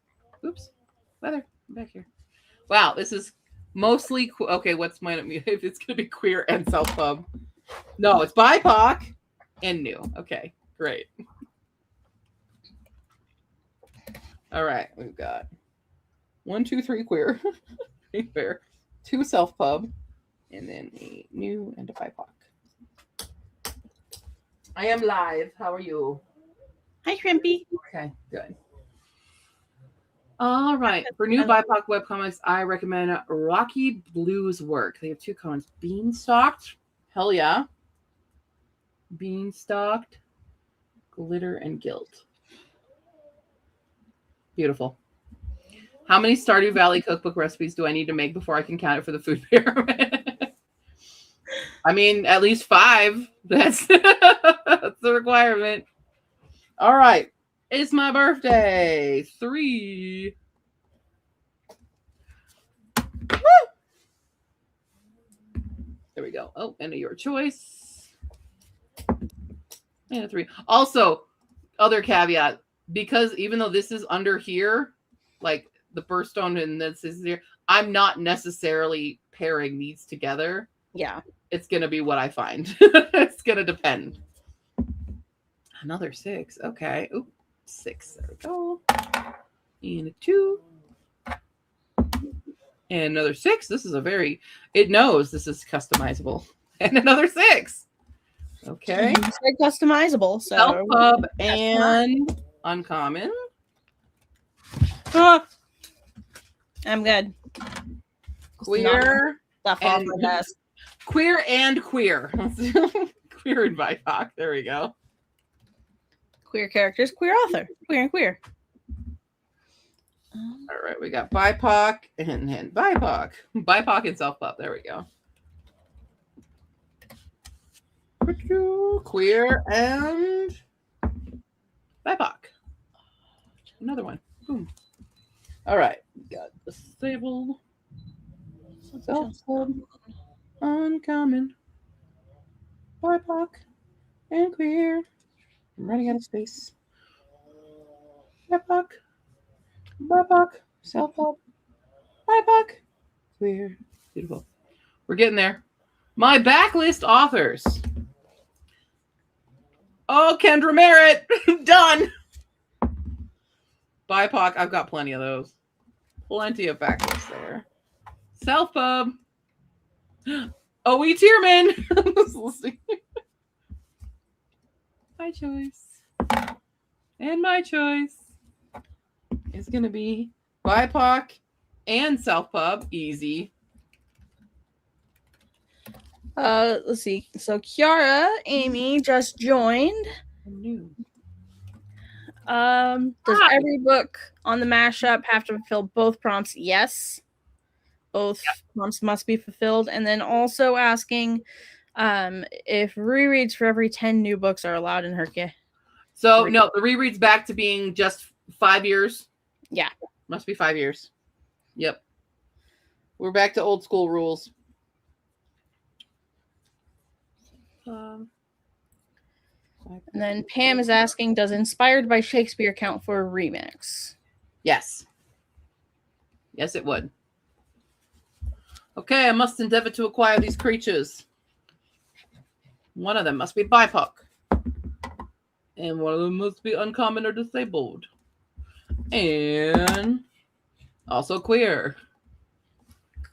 Weather. I'm back here. Wow, this is mostly okay. What's my? If it's gonna be queer and self-pub. No, it's BIPOC and new. Okay, great. All right, we've got 1, 2, 3 queer, 3 queer, 2 self-pub, and then a new and a BIPOC. I am live. How are you? Hi, Shrimpy. Okay, good. All right. For new BIPOC webcomics, I recommend Rocky Blue's work. They have 2 comments. Beanstalked. Hell yeah. Beanstalked. Glitter and Guilt. Beautiful. How many Stardew Valley cookbook recipes do I need to make before I can count it for the food pyramid? I mean, at least 5. That's the requirement. All right. It's my birthday. 3. Woo! There we go. Oh, and a your choice. And a 3. Also, other caveat, because even though this is under here, like the birthstone and this is here, I'm not necessarily pairing these together. Yeah. It's going to be what I find. It's going to depend. Another 6. Okay. Ooh, 6. There we go. And a 2. And another 6. This is a very, it knows this is customizable. And another 6. Okay. You said customizable. So Self-pub and uncommon. I'm good. Queer. Stuff off my desk. Queer and queer. Queer and BIPOC. There we go. Queer characters, queer author. Queer and queer. All right, we got BIPOC and BIPOC. BIPOC and self-pub. There we go. Queer and BIPOC. Another one. Boom. All right, we got disabled. Self-pub. Uncommon. BIPOC and queer. I'm running out of space. BIPOC. BIPOC. Self-pub. BIPOC. Queer. Beautiful. We're getting there. My backlist authors. Oh, Kendra Merritt. Done. BIPOC. I've got plenty of those. Plenty of backlists there. Self-pub. O.E. Tierman. My choice. And my choice is going to be BIPOC and self-pub. Easy. Let's see. So Kiara, Amy just joined. New. Does every book on the mashup have to fulfill both prompts? Yes. Both prompts must be fulfilled. And then also asking if rereads for every 10 new books are allowed in her kit. So no, the rereads back to being just 5 years. Yeah. Must be 5 years. Yep. We're back to old school rules. And then Pam is asking, does Inspired by Shakespeare count for a remix? Yes. Yes, it would. Okay, I must endeavor to acquire these creatures. One of them must be BIPOC. And one of them must be uncommon or disabled. And also queer.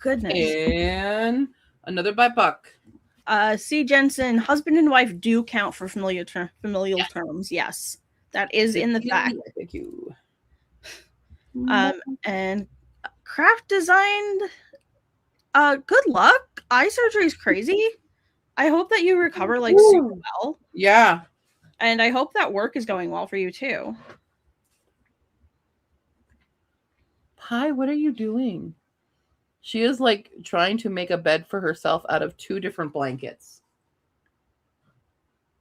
Goodness. And another BIPOC. C. Jensen, husband and wife do count for familial terms. Yes, that is in the fact. Thank you. And craft designed. Good luck. Eye surgery is crazy. I hope that you recover like super well. Yeah. And I hope that work is going well for you too. Hi, what are you doing? She is like trying to make a bed for herself out of 2 different blankets.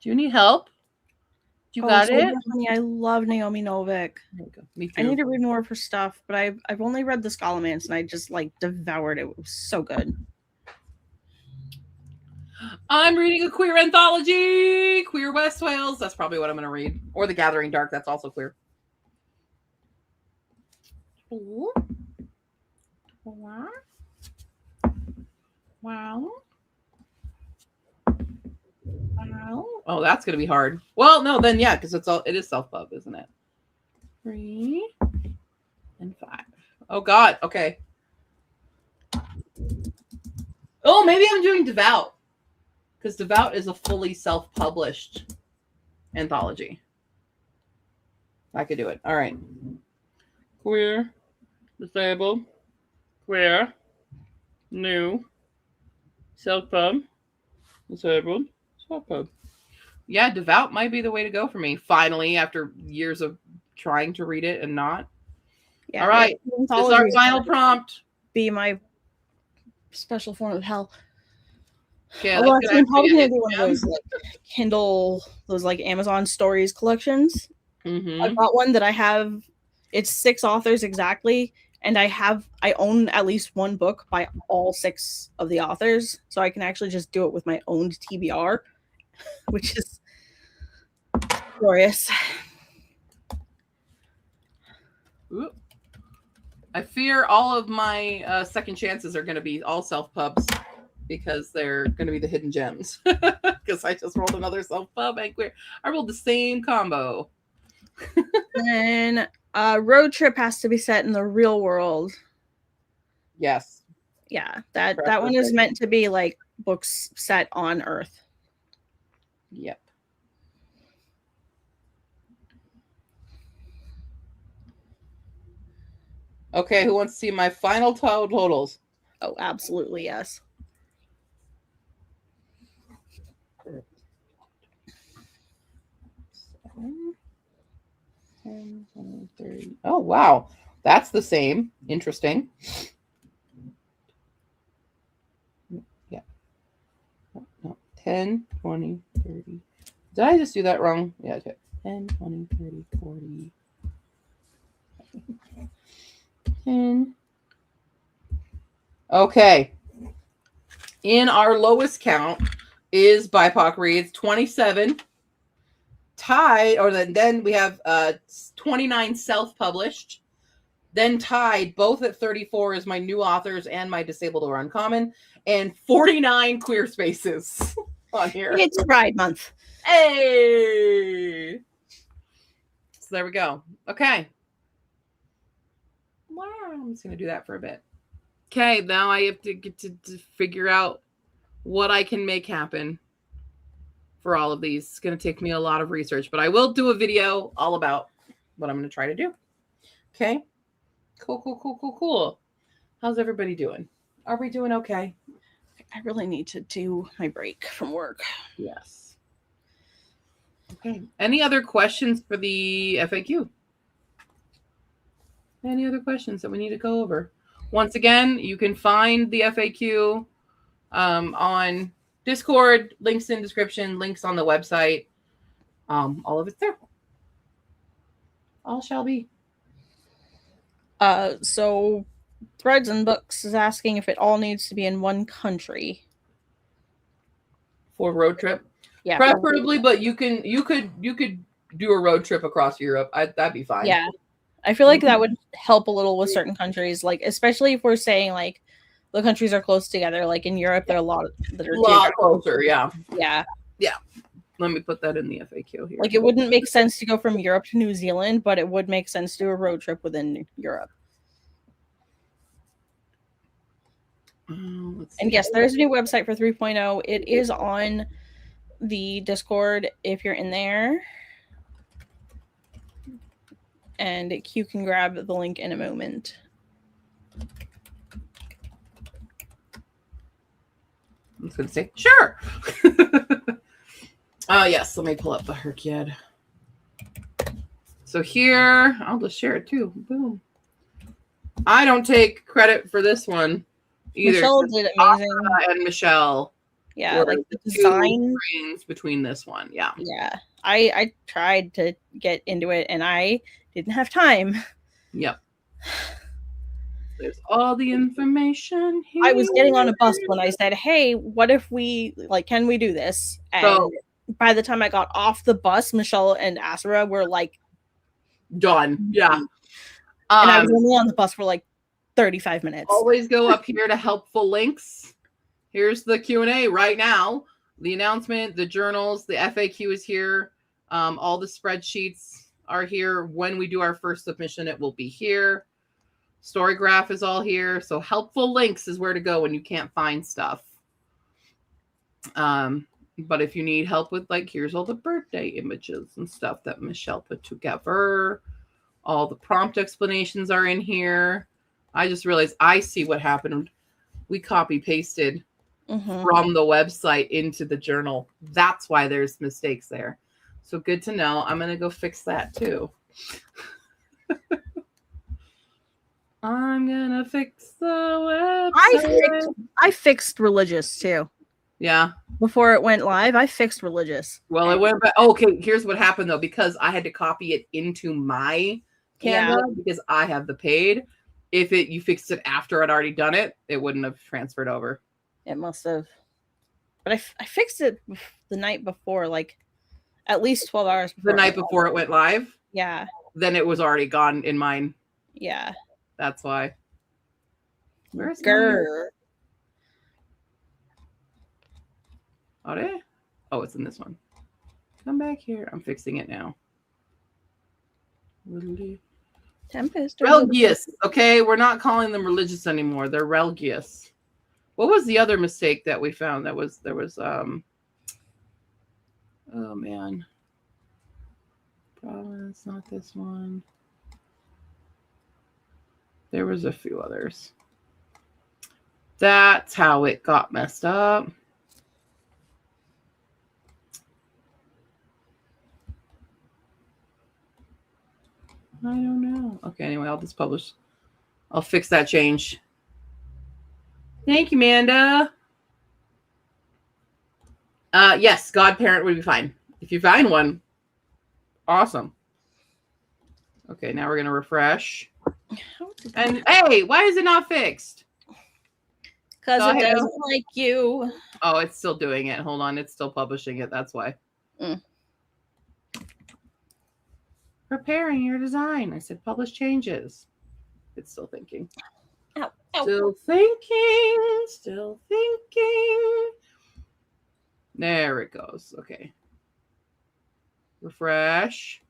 Do you need help? You got it? Honey, I love Naomi Novik. There we go. Me too. I need to read more of her stuff, but I've only read The Scholomance and I just like devoured it. It was so good. I'm reading a queer anthology, Queer West Wales. That's probably what I'm going to read. Or The Gathering Dark. That's also queer. Ooh. Wow. Wow. Wow. Oh, that's going to be hard. Well, no, then yeah, because it is self-pub, isn't it? 3 and 5. Oh God. Okay. Oh, maybe I'm doing Devout. Because Devout is a fully self-published anthology. I could do it. All right. Queer, disabled, queer, new, self-pub, disabled, self-pub. Yeah, Devout might be the way to go for me. Finally, after years of trying to read it and not. Yeah, all right. This is our final prompt. Be my special form of hell. Okay, although actually, I'm probably gonna do one of those like Kindle, those like Amazon Stories collections. I've got one that I have. It's 6 authors exactly, and I own at least one book by all 6 of the authors, so I can actually just do it with my own TBR, which is glorious. Ooh. I fear all of my second chances are going to be all self-pubs because they're going to be the hidden gems. Because I just rolled another self-pub and queer. I rolled the same combo. And Road Trip has to be set in the real world. Yes. Yeah, that one is meant to be like books set on Earth. Yep. Okay, who wants to see my final totals? Oh, absolutely, yes. Oh, wow. That's the same. Interesting. Yeah. No, 10, 20, 30. Did I just do that wrong? Yeah, okay. 10, 20, 30, 40. 10. Okay. In our lowest count is BIPOC Reads, 27. Tied, or then we have 29 self-published. Then tied, both at 34, is my new authors and my disabled or uncommon, and 49 queer spaces on here. It's Pride Month. Hey! So there we go. Okay. Wow, I'm just going to do that for a bit. Okay, now I have to get to figure out what I can make happen for all of these. It's going to take me a lot of research, but I will do a video all about what I'm going to try to do. Okay. Cool. How's everybody doing? Are we doing okay? I really need to do my break from work. Yes. Okay. Any other questions for the FAQ? Any other questions that we need to go over? Once again, you can find the FAQ on Discord, links in description, links on the website. All of it's there. All shall be. So Threads and Books is asking if it all needs to be in one country for road trip. Yeah, preferably, but you could do a road trip across Europe. That'd be fine. Yeah, I feel like that would help a little with certain countries, like especially if we're saying like the countries are close together. Like in Europe, there are a lot that are a lot closer. Yeah. Let me put that in the FAQ here. Like it wouldn't make sense to go from Europe to New Zealand, but it would make sense to do a road trip within Europe. And yes, there's a new website for 3.0. It is on the Discord if you're in there. And Q can grab the link in a moment. I was going to say, sure. Yes, let me pull up the HRCYED. So here, I'll just share it too. Boom. I don't take credit for this one either. Michelle did amazing. And Michelle. Yeah, like the design between this one. Yeah. Yeah. I tried to get into it and I didn't have time. Yep. There's all the information here. I was getting on a bus when I said, hey, what if we, like, can we do this? And by the time I got off the bus, Michelle and Asura were like, done. Yeah. And I was only on the bus for like 35 minutes. Always go up here to helpful links. Here's the Q&A right now. The announcement, the journals, the FAQ is here. All the spreadsheets are here. When we do our first submission, it will be here. Story graph is all here. So helpful links is where to go when you can't find stuff. But if you need help with, like, here's all the birthday images and stuff that Michelle put together. All the prompt explanations are in here. I just realized I see what happened. We copy pasted from the website into the journal. That's why there's mistakes there. So good to know. I'm going to go fix that too. I'm going to fix the website. I fixed religious too. Yeah. Before it went live, I fixed religious. Well, it went back. Okay, here's what happened though, because I had to copy it into my Canva because I have the paid. If you fixed it after I'd already done it, it wouldn't have transferred over. It must have. But I fixed it the night before, like at least 12 hours before. The night before it went live? Yeah. Then it was already gone in mine. Yeah. That's why. Where's Grr. Oh, it's in this one. Come back here. I'm fixing it now. Tempest. Religious. Okay, we're not calling them religious anymore. They're religious. What was the other mistake that we found? There was oh man. Probably it's not this one. There was a few others. That's how it got messed up. I don't know. Okay, anyway, I'll just publish. I'll fix that change. Thank you, Amanda. Yes, godparent would be fine. If you find one, awesome. Okay, now we're going to refresh. And hey, why is it not fixed? Because it doesn't like you. Oh, it's still doing it. Hold on. It's still publishing it. That's why. Preparing your design. I said publish changes. It's still thinking. Ow. Still thinking. Still thinking. There it goes. Okay. Refresh.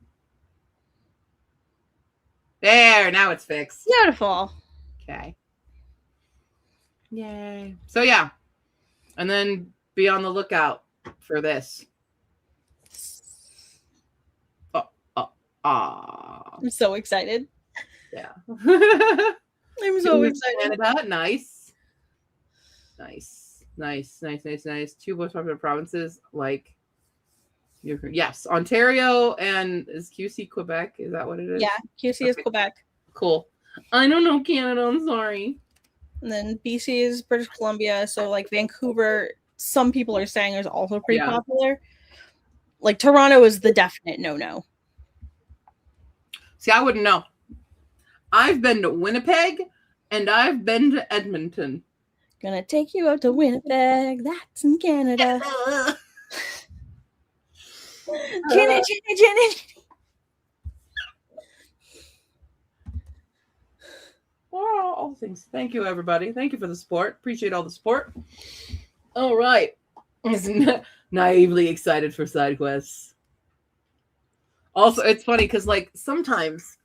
There. Now it's fixed. Beautiful. Okay. Yay. So yeah. And then be on the lookout for this. I'm so excited. Yeah. I'm so excited. Canada, nice. Nice. Two most popular provinces, like, yes, Ontario and is QC Quebec? Is that what it is? Yeah, QC is Quebec. Cool. I don't know Canada. I'm sorry. And then BC is British Columbia. So like Vancouver, some people are saying is also pretty popular. Like Toronto is the definite no. See, I wouldn't know. I've been to Winnipeg and I've been to Edmonton. Gonna take you out to Winnipeg. That's in Canada. Jenny. Oh, all things. Thank you, everybody. Thank you for the support. Appreciate all the support. All right. Naively excited for side quests. Also, it's funny because, like, sometimes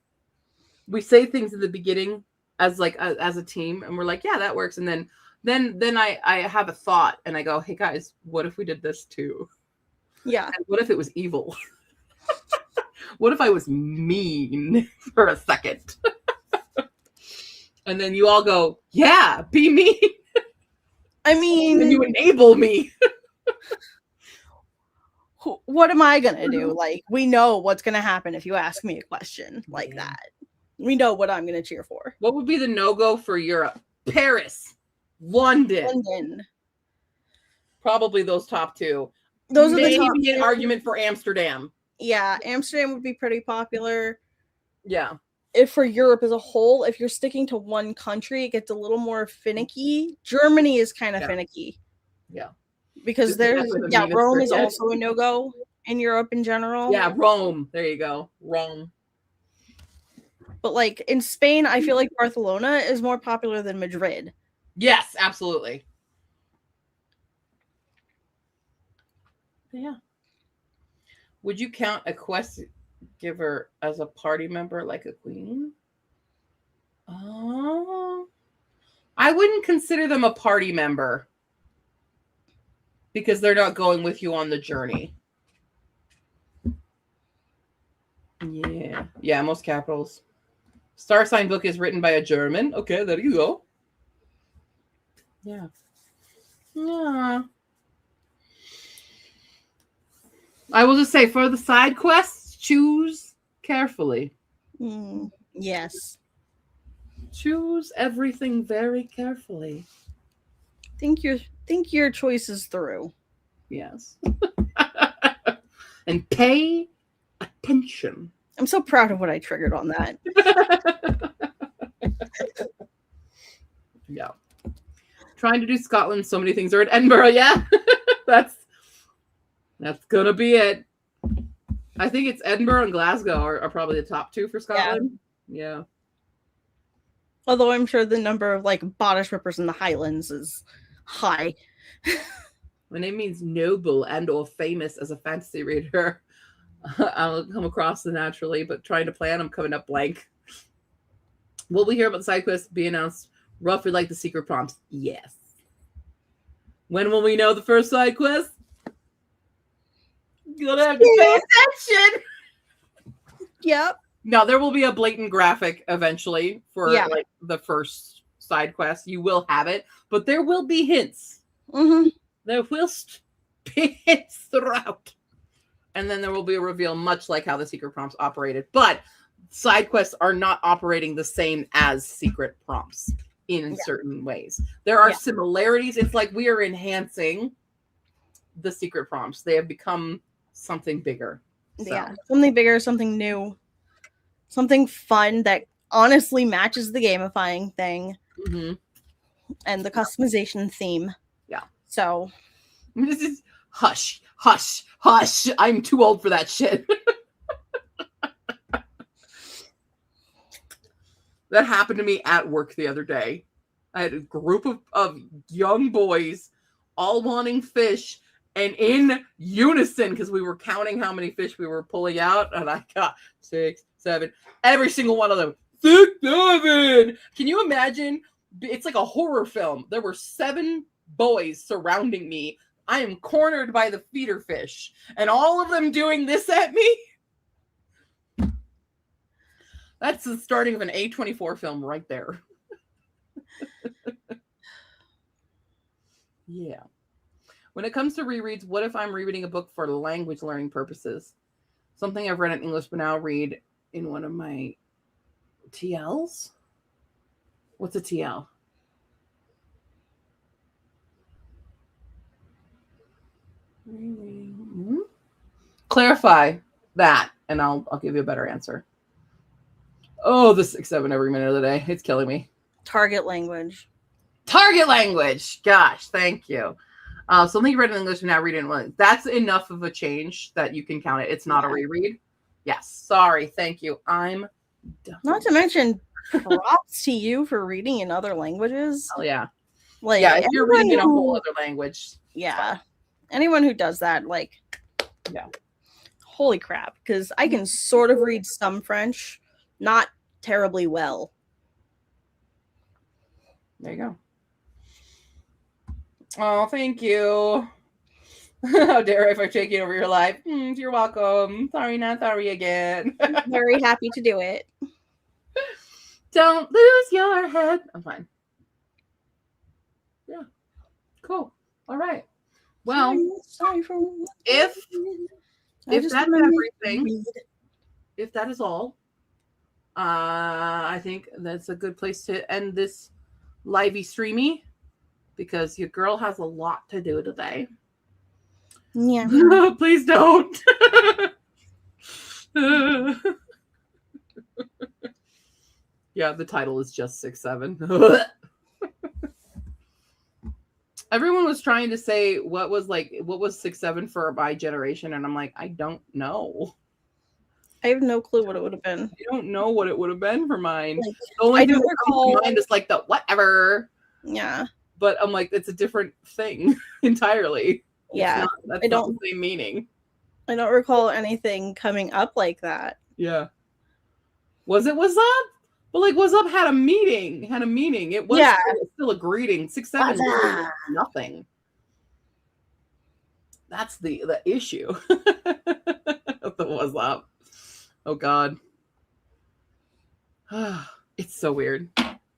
we say things in the beginning as a team, and we're like, yeah, that works. And then I have a thought, and I go, hey guys, what if we did this too? Yeah. And what if it was evil? What if I was mean for a second? And then you all go, yeah, be mean. I mean, and you enable me. What am I gonna do? Like, we know what's gonna happen if you ask me a question like that. We know what I'm gonna cheer for. What would be the no-go for Europe? Paris, London. Probably those top two. Those are maybe the top an argument for Amsterdam. Yeah, Amsterdam would be pretty popular. Yeah. If for Europe as a whole, if you're sticking to one country, it gets a little more finicky. Germany is kind of finicky. Yeah. Because Rome is also a no-go in Europe in general. Yeah, Rome. There you go. Rome. But like in Spain, I feel like Barcelona is more popular than Madrid. Yes, absolutely. Yeah. Would you count a quest giver as a party member like a queen? Oh. I wouldn't consider them a party member. because they're not going with you on the journey. Yeah, most capitals. Star Sign book is written by a German. Okay, there you go. Yeah. I will just say, for the side quests, choose carefully. Yes. Choose everything very carefully. Think your choices through. Yes. And pay attention. I'm so proud of what I triggered on that. Yeah. Trying to do Scotland, so many things are in Edinburgh. Yeah. That's gonna be it. I think it's Edinburgh and Glasgow are probably the top two for Scotland. Yeah. Although I'm sure the number of like bodice rippers in the Highlands is high. My name means noble and or famous as a fantasy reader. I'll come across them naturally, but trying to plan, I'm coming up blank. Will we hear about the side quests be announced roughly like the secret prompts? Yes. When will we know the first side quest? You're gonna have to pay attention. Yep. No, there will be a blatant graphic eventually for like the first side quest. You will have it, but there will be hints. Mm-hmm. There will be hints throughout. And then there will be a reveal, much like how the secret prompts operated. But side quests are not operating the same as secret prompts in certain ways. There are similarities. It's like we are enhancing the secret prompts. They have become something bigger. So. Yeah, something bigger, something new, something fun that honestly matches the gamifying thing and the customization theme. Yeah. So this is hush, hush, hush. I'm too old for that shit. That happened to me at work the other day. I had a group of young boys all wanting fish and in unison, because we were counting how many fish we were pulling out, and I got 6, 7, every single one of them. 6, 7. Can you imagine? It's like a horror film. There were 7 boys surrounding me. I am cornered by the feeder fish, and all of them doing this at me. That's the starting of an A24 film right there. Yeah. When it comes to rereads, what if I'm rereading a book for language learning purposes? Something I've read in English but now read in one of my TLs? What's a TL? Clarify that, and I'll give you a better answer. Oh, the 6, 7 every minute of the day. It's killing me. Target language. Target language. Gosh, thank you. Something you read in English and now read it in one. That's enough of a change that you can count it. It's not a reread. Yes. Sorry. Thank you. I'm done. Not to mention props to you for reading in other languages. Oh, yeah. Like, yeah, if you're reading in a whole other language. Yeah. Anyone who does that, like, yeah. Holy crap. Because I can sort of read some French, not terribly well. There you go. Oh, thank you. How dare I if I'm taking over your life? You're welcome. Sorry, not sorry again. Very happy to do it. Don't lose your head. I'm fine. Yeah. Cool. All right. Well, if that's everything, if that is all, I think that's a good place to end this livey streamy, because your girl has a lot to do today. Yeah. Please don't. Yeah, the title is just 6, 7. Everyone was trying to say what was 6, 7 for my generation, and I'm like, I don't know. I have no clue what it would have been. I don't know what it would have been for mine. Like, the only thing that comes to mind is like the whatever. Yeah. But I'm like, it's a different thing entirely. Yeah. That's not the same meaning. I don't recall anything coming up like that. Yeah. Was it What's Up? But like What's Up had a meaning. It was still a greeting. 6, 7 was nothing. That's the issue. The WhatsApp. Oh God. It's so weird.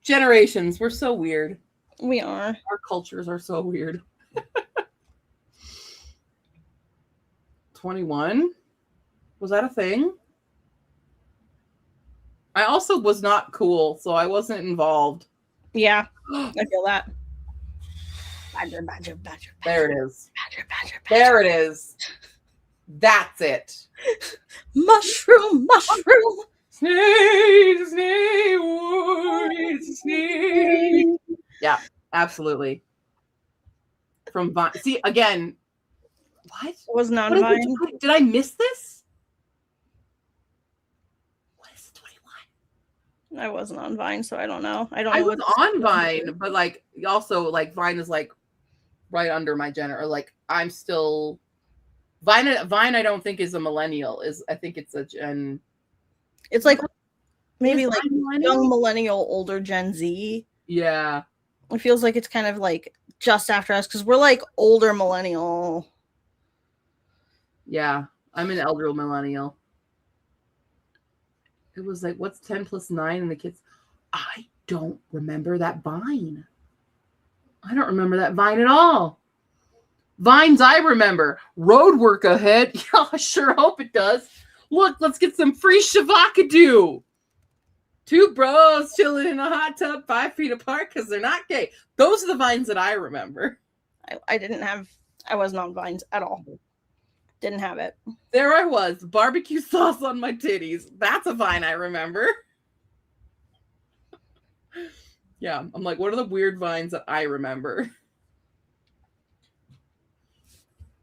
Generations, we're so weird. We are. Our cultures are so weird. 21? Was that a thing? I also was not cool, so I wasn't involved. Yeah, I feel that. Badger, badger, badger, badger. There it is. Badger, badger, badger. There it is. That's it. Mushroom, mushroom. Snake, snake, wood, it's a snake. Yeah, absolutely. From Vine. See, again, what? It was not Vine. Did I miss this? What is 21? I wasn't on Vine, so I don't know. I was on Vine, but like also like Vine is like right under my or like I'm still Vine. I don't think is a millennial. I think it's a Gen. It's like maybe like young millennial, older Gen Z. Yeah. It feels like it's kind of like just after us because we're like older millennial. Yeah, I'm an elder millennial. It was like, what's 10 plus 9 and the kids? I don't remember that Vine. I don't remember that Vine at all. Vines I remember. Road work ahead. Yeah, I sure hope it does. Look, let's get some free shavakadu. 2 bros chilling in a hot tub 5 feet apart because they're not gay. Those are the Vines that I remember. I wasn't on Vines at all. Didn't have it. There I was, barbecue sauce on my titties. That's a Vine I remember. Yeah, I'm like, what are the weird Vines that I remember?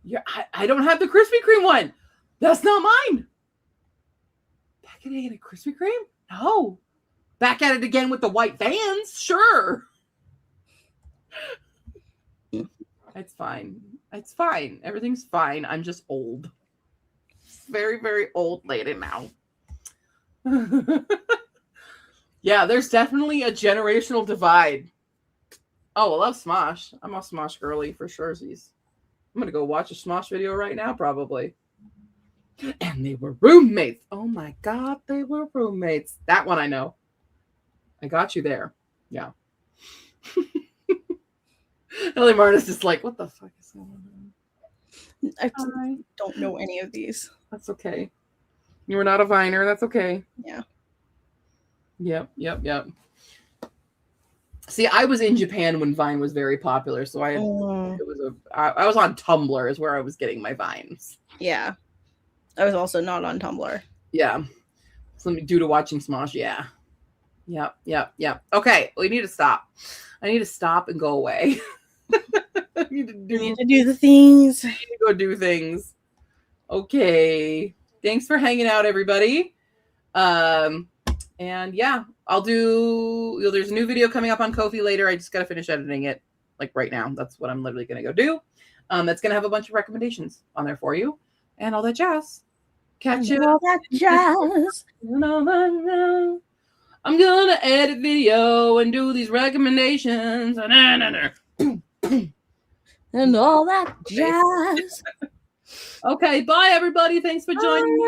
Yeah, I don't have the Krispy Kreme one. That's not mine. Back at it, a Krispy Kreme? No. Back at it again with the white Vans? Sure. It's fine. It's fine. Everything's fine. I'm just old. Very, very old lady now. Yeah, there's definitely a generational divide. Oh, I love Smosh. I'm a Smosh girly for sure. I'm going to go watch a Smosh video right now, probably. And they were roommates. Oh my God, they were roommates. That one I know. I got you there. Yeah. Ellie Martin's just like, what the fuck is going on? I don't know any of these. That's okay. You were not a Viner. That's okay. Yeah. Yep. See, I was in Japan when Vine was very popular, so I was on Tumblr is where I was getting my Vines. Yeah. I was also not on Tumblr. Yeah. Something due to watching Smosh. Yeah. Yep. Okay, we need to stop. I need to stop and go away. I need to do the things. I need to go do things. Okay. Thanks for hanging out, everybody. And yeah, there's a new video coming up on Ko-fi later. I just got to finish editing it like right now. That's what I'm literally going to go do. That's going to have a bunch of recommendations on there for you and all that jazz. Catch it. All that jazz. I'm going to edit video and do these recommendations. And all that jazz. Okay, bye everybody. Thanks for joining me.